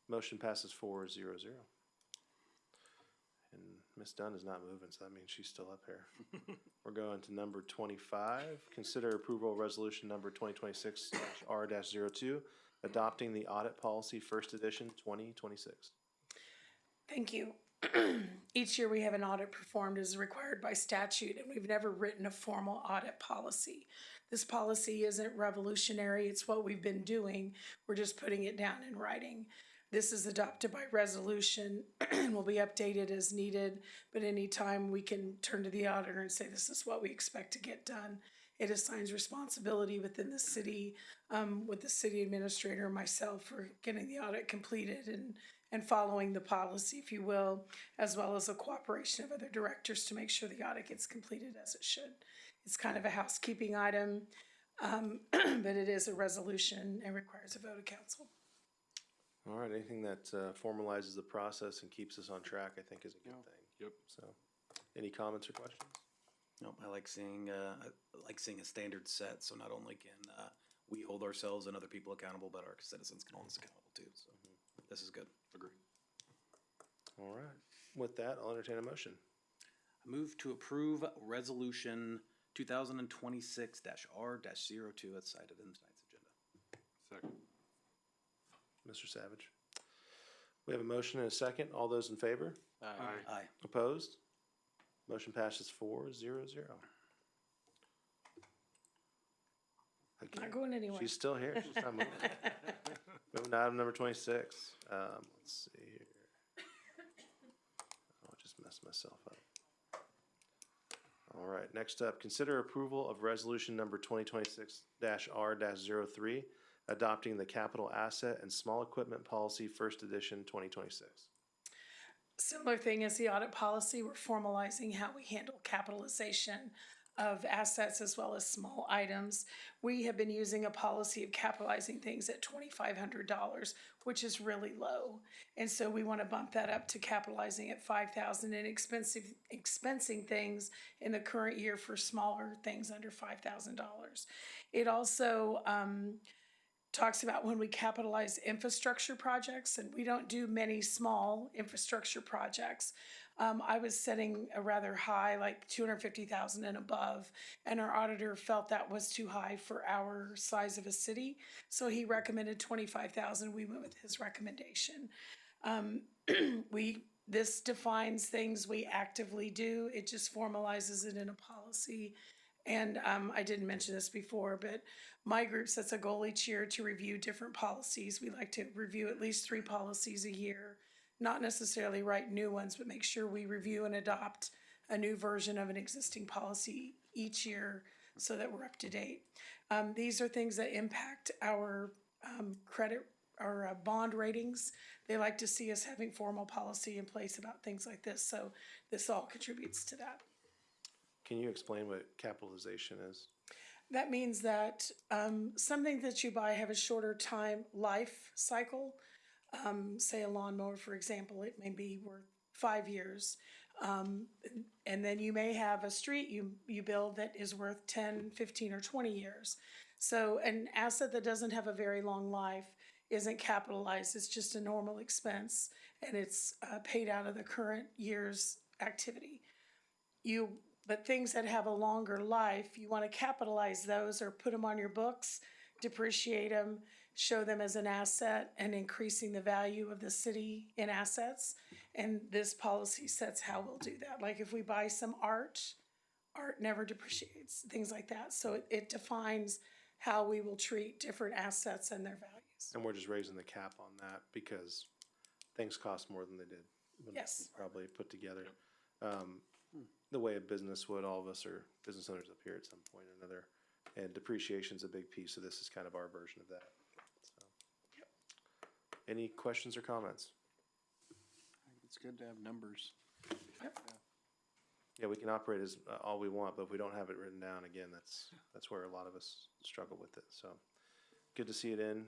Motion passes 4-0-0. And Ms. Dunn is not moving, so that means she's still up here. We're going to number 25. Consider approval of resolution number 2026-R-02, adopting the audit policy first edition 2026. Thank you. Each year we have an audit performed as required by statute, and we've never written a formal audit policy. This policy isn't revolutionary, it's what we've been doing. We're just putting it down in writing. This is adopted by resolution and will be updated as needed, but anytime we can turn to the auditor and say this is what we expect to get done. It assigns responsibility within the city, with the city administrator and myself for getting the audit completed and following the policy, if you will, as well as the cooperation of other directors to make sure the audit gets completed as it should. It's kind of a housekeeping item, but it is a resolution and requires a vote of council. All right, anything that formalizes the process and keeps us on track, I think, is a good thing. Yep. So, any comments or questions? Nope, I like seeing a standard set, so not only can we hold ourselves and other people accountable, but our citizens can hold us accountable too, so this is good. Agree. All right. With that, I'll entertain a motion. I move to approve resolution 2026-R-02 as cited in tonight's agenda. Second. Mr. Savage. We have a motion and a second. All those in favor? Aye. Opposed? Motion passes 4-0-0. Not going anywhere. She's still here. She's not moving. Moving to item number 26. Let's see here. Oh, I just messed myself up. All right, next up, consider approval of resolution number 2026-R-03, adopting the capital asset and small equipment policy first edition 2026. Similar thing as the audit policy, we're formalizing how we handle capitalization of assets as well as small items. We have been using a policy of capitalizing things at $2,500, which is really low. And so we want to bump that up to capitalizing at $5,000 and expensing things in the current year for smaller things under $5,000. It also talks about when we capitalize infrastructure projects, and we don't do many small infrastructure projects. I was setting a rather high, like $250,000 and above, and our auditor felt that was too high for our size of a city. So he recommended $25,000. We went with his recommendation. This defines things we actively do. It just formalizes it in a policy. And I didn't mention this before, but my group sets a goal each year to review different policies. We like to review at least 3 policies a year. Not necessarily write new ones, but make sure we review and adopt a new version of an existing policy each year so that we're up to date. These are things that impact our credit or bond ratings. They like to see us having formal policy in place about things like this, so this all contributes to that. Can you explain what capitalization is? That means that something that you buy have a shorter time life cycle. Say a lawnmower, for example, it may be worth 5 years. And then you may have a street you build that is worth 10, 15, or 20 years. So an asset that doesn't have a very long life isn't capitalized. It's just a normal expense, and it's paid out of the current year's activity. But things that have a longer life, you want to capitalize those or put them on your books, depreciate them, show them as an asset and increasing the value of the city in assets. And this policy sets how we'll do that. Like if we buy some art never depreciates, things like that. So it defines how we will treat different assets and their values. And we're just raising the cap on that because things cost more than they did. when Yes. Probably put together. The way a business would, all of us are business owners up here at some point or another. And depreciation's a big piece, so this is kind of our version of that. So. Any questions or comments? It's good to have numbers. Yeah, we can operate as all we want, but if we don't have it written down, again, that's where a lot of us struggle with it. So, good to see it in.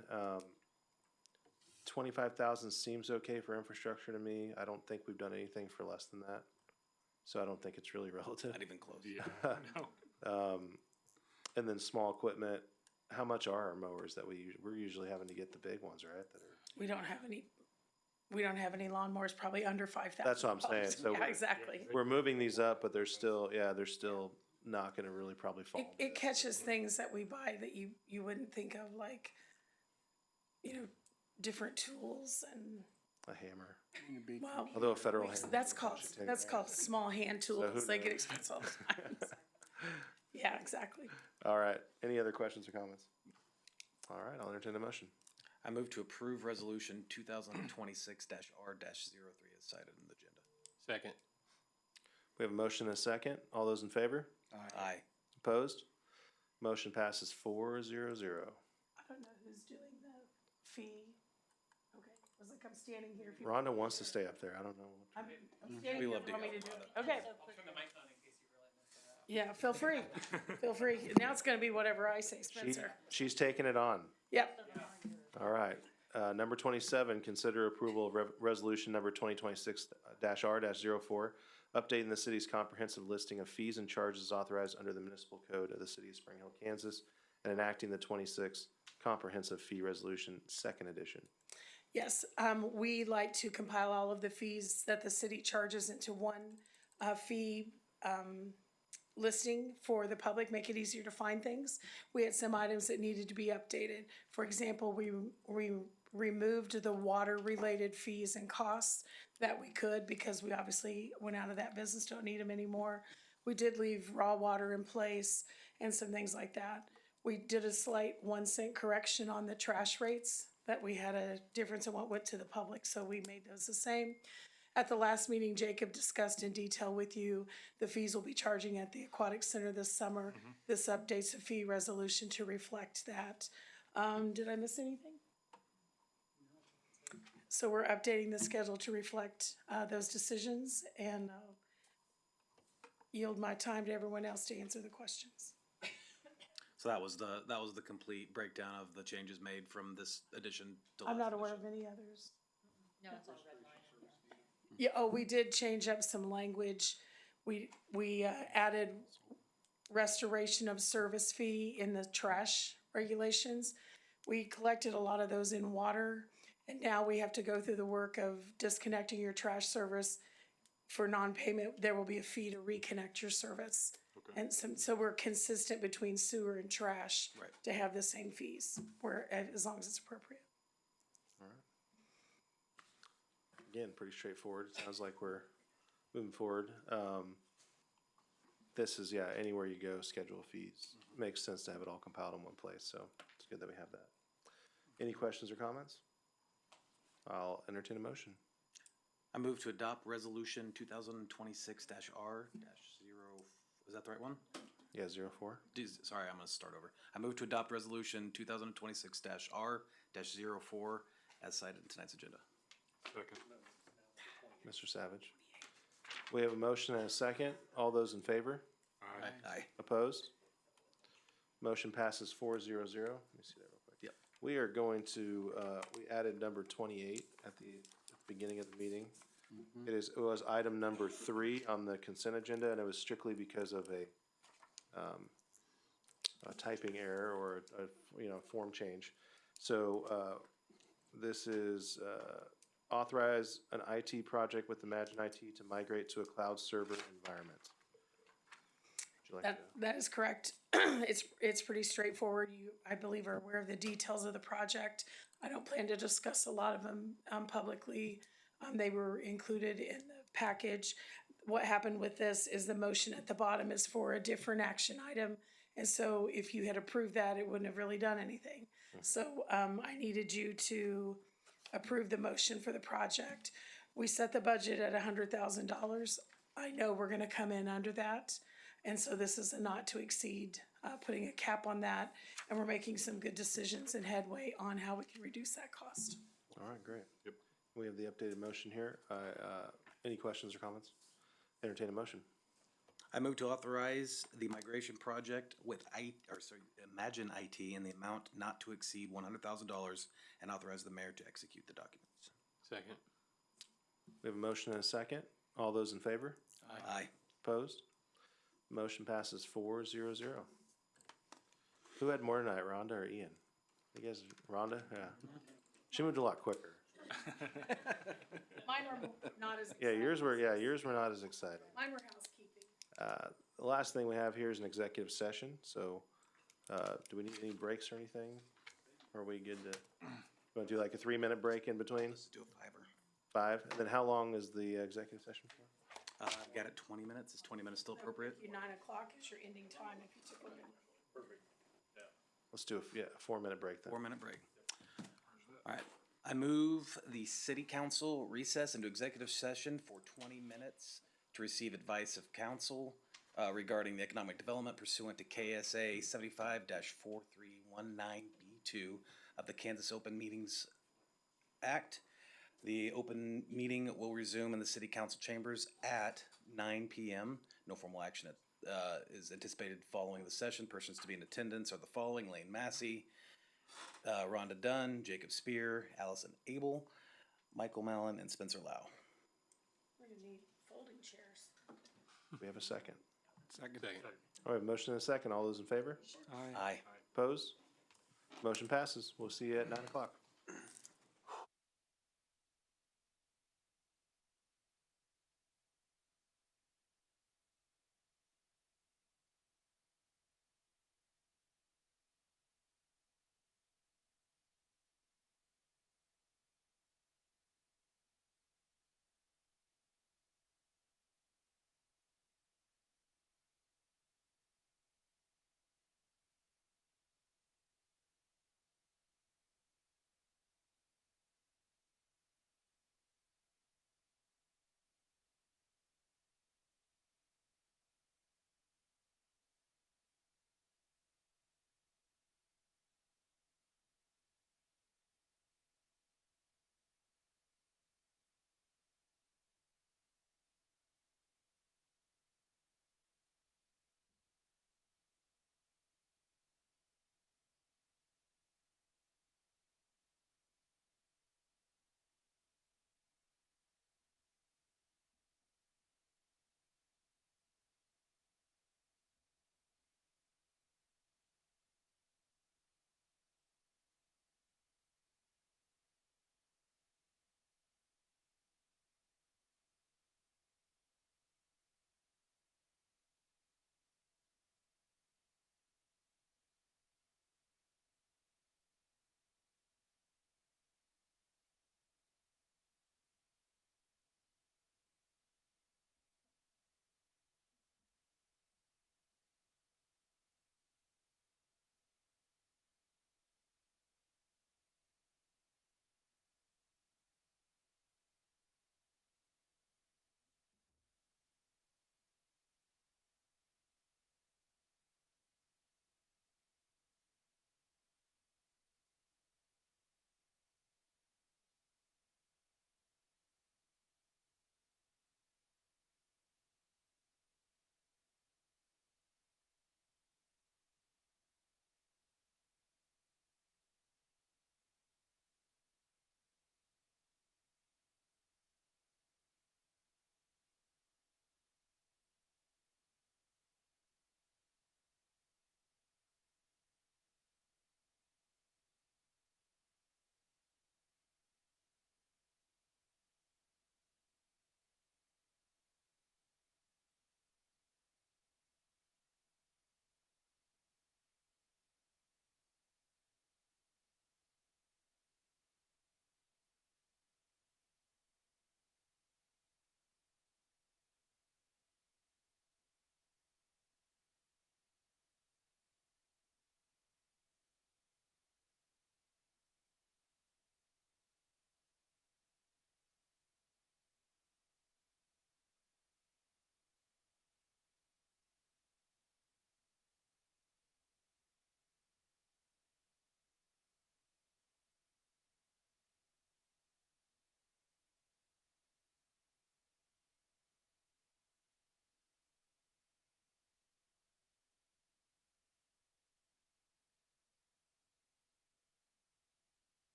25,000 seems okay for infrastructure to me. I don't think we've done anything for less than that, so I don't think it's really relative. Not even close. And then small equipment. How much are our mowers that we're usually having to get the big ones, right? That are, We don't have any lawnmowers probably under $5,000. that's what I'm saying. So Yeah, exactly. we're moving these up, but they're still not going to really probably fall. It catches things that we buy that you wouldn't think of, like, different tools and, A hammer. well, Although a federal hammer. that's called small hand who tools. They get knows? expensive all the time. Yeah, exactly. All right. Any other questions or comments? All right, I'll entertain a motion. I move to approve resolution 2026-R-03 as cited in the agenda. Second. We have a motion and a second. All those in favor? Aye. Opposed? Motion passes 4-0-0. I don't know who's doing the fee. Okay, was like I'm standing here. If you Rhonda wants to stay up there. I don't know. I'm standing We here. love to Want me go, to do Rhonda. it? Okay. Yeah, feel free. Feel free. Now it's gonna be whatever I say, Spencer. She's taking it on. Yep. All right. Number 27, consider approval of resolution number 2026-R-04, updating the city's comprehensive listing of fees and charges authorized under the municipal code of the city of Spring Hill, Kansas, and enacting the 26 comprehensive fee resolution, second edition. Yes, we like to compile all of the fees that the city charges into one fee listing for the public, make it easier to find things. We had some items that needed to be updated. For example, we removed the water-related fees and costs that we could because we obviously went out of that business, don't need them anymore. We did leave raw water in place and some things like that. We did a slight 1 cent correction on the trash rates, that we had a difference in what went to the public, so we made those the same. At the last meeting, Jacob discussed in detail with you the fees we'll be charging at the Aquatic Center this summer. This updates the fee resolution to reflect that. Did I miss anything? So we're updating the schedule to reflect those decisions, and yield my time to everyone else to answer the questions. So that was the complete breakdown of the changes made from this edition to I'm last not aware edition. of any others. No, it's all red line. Yeah, oh, we did change up some language. We added restoration of service fee in the trash regulations. We collected a lot of those in water, and now we have to go through the work of disconnecting your trash service. For non-payment, there will be a fee to reconnect your service. And so we're consistent between sewer and trash Right. to have the same fees, as long as it's appropriate. All right. Again, pretty straightforward. Sounds like we're moving forward. This is, anywhere you go, schedule fees. Makes sense to have it all compiled in one place, so it's good that we have that. Any questions or comments? I'll entertain a motion. I move to adopt resolution 2026-R-0. Is that the right one? Yeah, 04. Sorry, I'm gonna start over. I move to adopt resolution 2026-R-04 as cited in tonight's agenda. Second. Mr. Savage. We have a motion and a second. All those in favor? Aye. Opposed? Motion passes 4-0-0. Let me see that real quick. Yep. We are going to, we added number 28 at the beginning of the meeting. It was item number 3 on the consent agenda, and it was strictly because of a typing error or a form change. So this is authorize an IT project with Imagine IT to migrate to a cloud server environment. Would you like That, to? that is correct. It's pretty straightforward. You, I believe, are aware of the details of the project. I don't plan to discuss a lot of them, publicly. They were included in the package. What happened with this is the motion at the bottom is for a different action item. And so if you had approved that, it wouldn't have really done anything. So, I needed you to approve the motion for the project. We set the budget at $100,000. I know we're gonna come in under that. And so this is a not to exceed, putting a cap on that. And we're making some good decisions and headway on how we can reduce that cost. All right, great. Yep. We have the updated motion here. Any questions or comments? Entertain a motion. I move to authorize the migration project with Imagine IT in the amount not to exceed $100,000 and authorize the mayor to execute the documents. Second. We have a motion and a second. All those in favor? Aye. Opposed? Motion passes 4-0-0. Who had more tonight, Rhonda or Ian? You guys, Rhonda? Yeah. She moved a lot quicker. Mine were not as Yeah, exciting. yours were not as exciting. Mine were housekeeping. The last thing we have here is an executive session, so, do we need any breaks or anything? Or are we good to, wanna do like a 3-minute break in between? Let's do a fiver. 5? And then how long is the executive session for? I've got it 20 minutes. Is 20 minutes still appropriate? Your 9 o'clock is your ending time if you took a minute. Let's do a 4-minute break then. 4-minute break. All right. I move the city council recess into executive session for 20 minutes to receive advice of council regarding the economic development pursuant to KSA 75-4319B2 of the Kansas Open Meetings Act. The open meeting will resume in the city council chambers at 9 p.m. No formal action is anticipated following the session. Persons to be in attendance are the following: Lane Massey, Rhonda Dunn, Jacob Spear, Allison Abel, Michael Mallon, and Spencer Lau. We're gonna need folding chairs. We have a second. Second. All right, motion and a second. All those in favor? Aye. Opposed? Motion passes. We'll see you at 9 o'clock.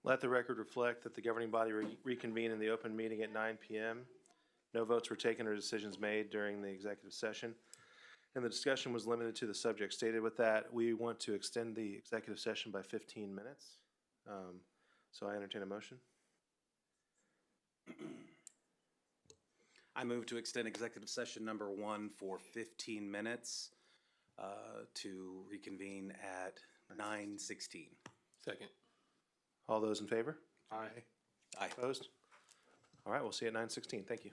Let the record reflect that the governing body reconvened in the open meeting at 9 PM. No votes were taken or decisions made during the executive session, and the discussion was limited to the subject stated. With that, we want to extend the executive session by 15 minutes. So I entertain a motion. I move to extend executive session number 1 for 15 minutes to reconvene at 9:16. Second. All those in favor? Aye. Aye. Opposed? All right, we'll see you at 9:16. Thank you.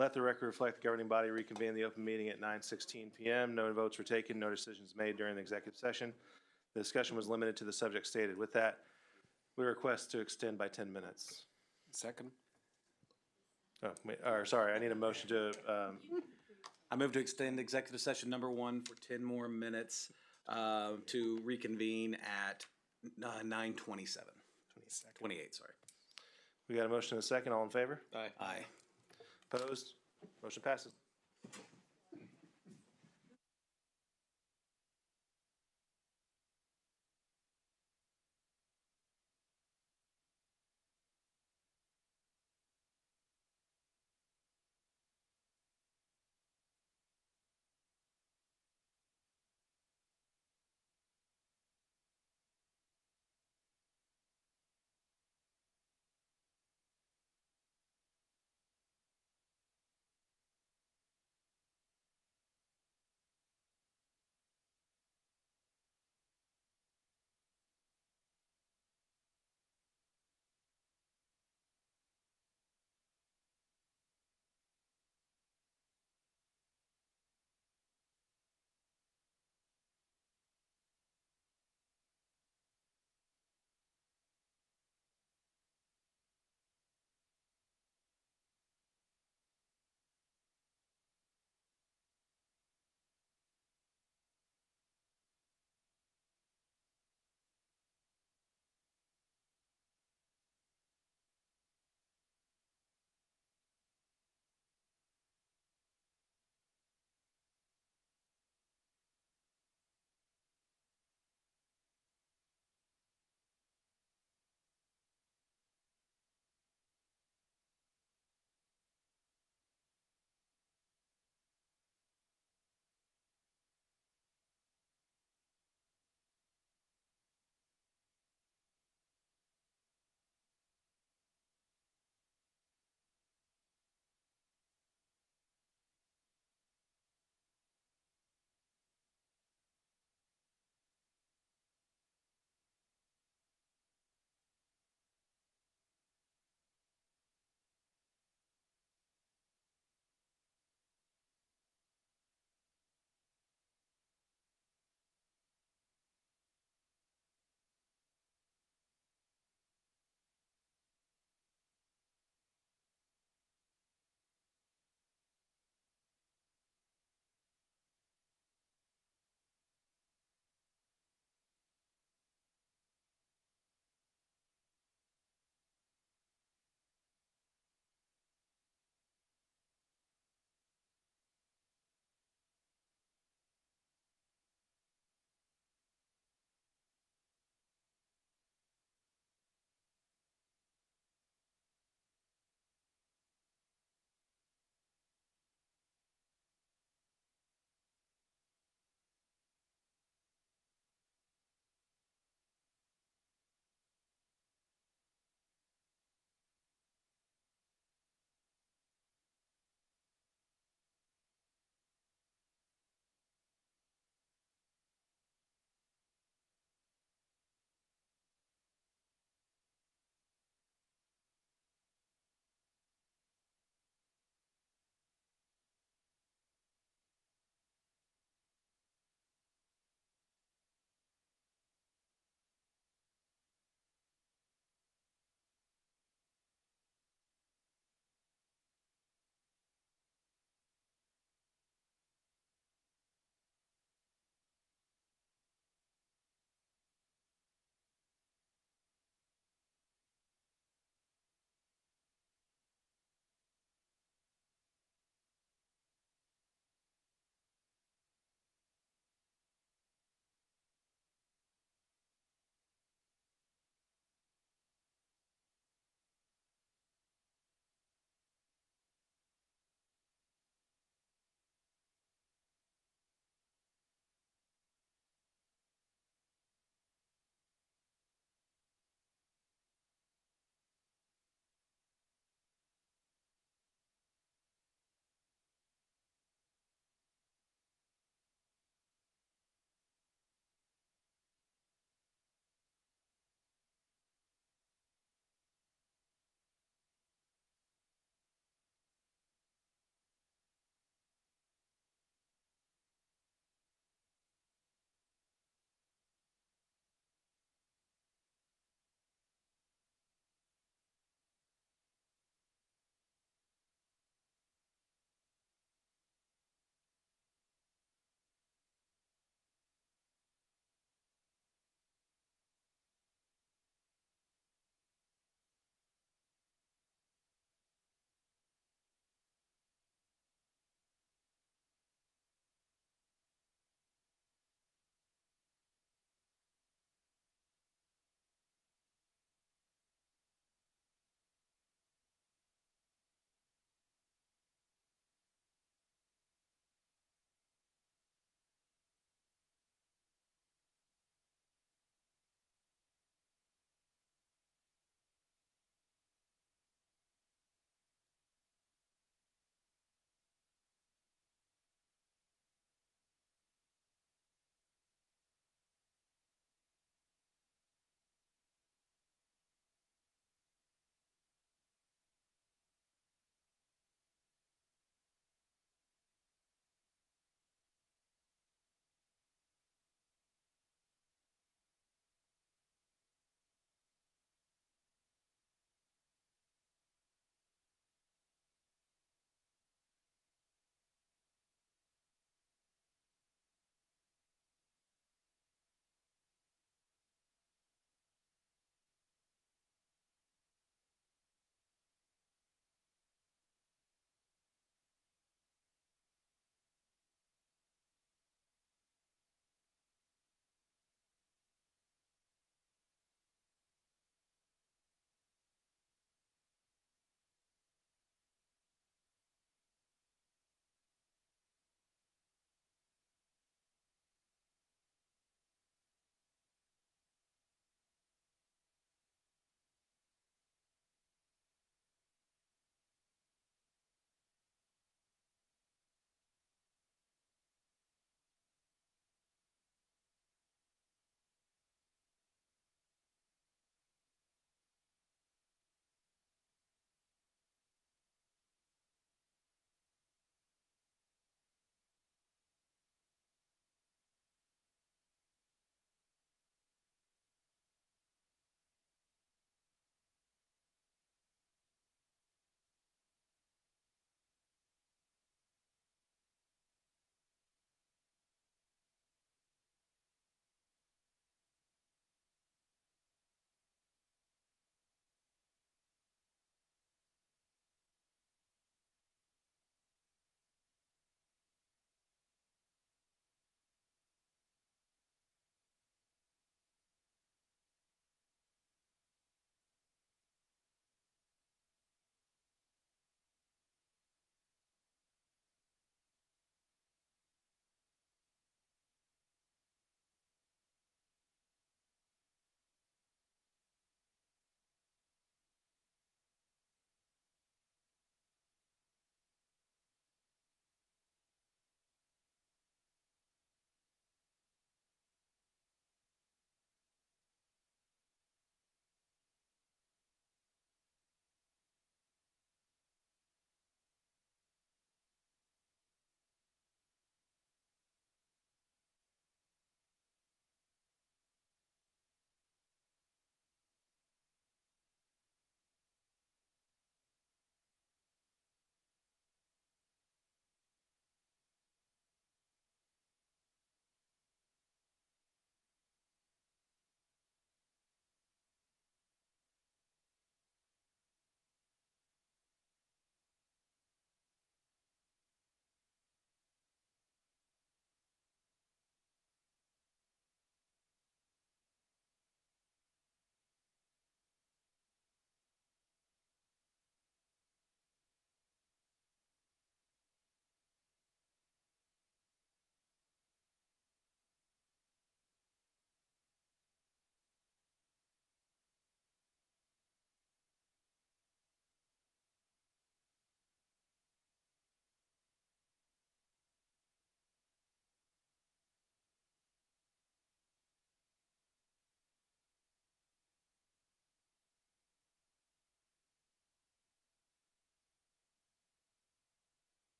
Let the record reflect the governing body reconvened the open meeting at 9:16 PM. No votes were taken, no decisions made during the executive session. The discussion was limited to the subject stated. With that, we request to extend by 10 minutes. Second. Oh, sorry, I need a motion to, I move to extend executive session number 1 for 10 more minutes, to reconvene at 9:27. 28, sorry. we got a motion and a second. All in favor? Aye. Opposed? Motion passes.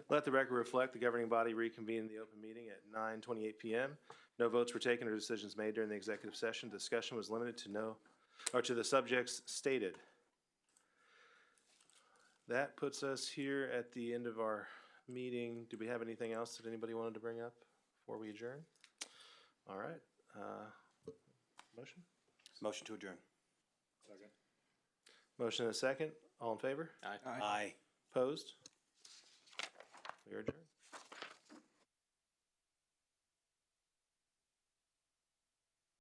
Let the record reflect the governing body reconvened the open meeting at 9:28 PM. No votes were taken or decisions made during the executive session. Discussion was limited to the subjects stated. That puts us here at the end of our meeting. Do we have anything else that anybody wanted to bring up before we adjourn? All right, motion? Motion to adjourn. Second. Motion and a second. All in favor? Aye. Opposed? We are adjourned.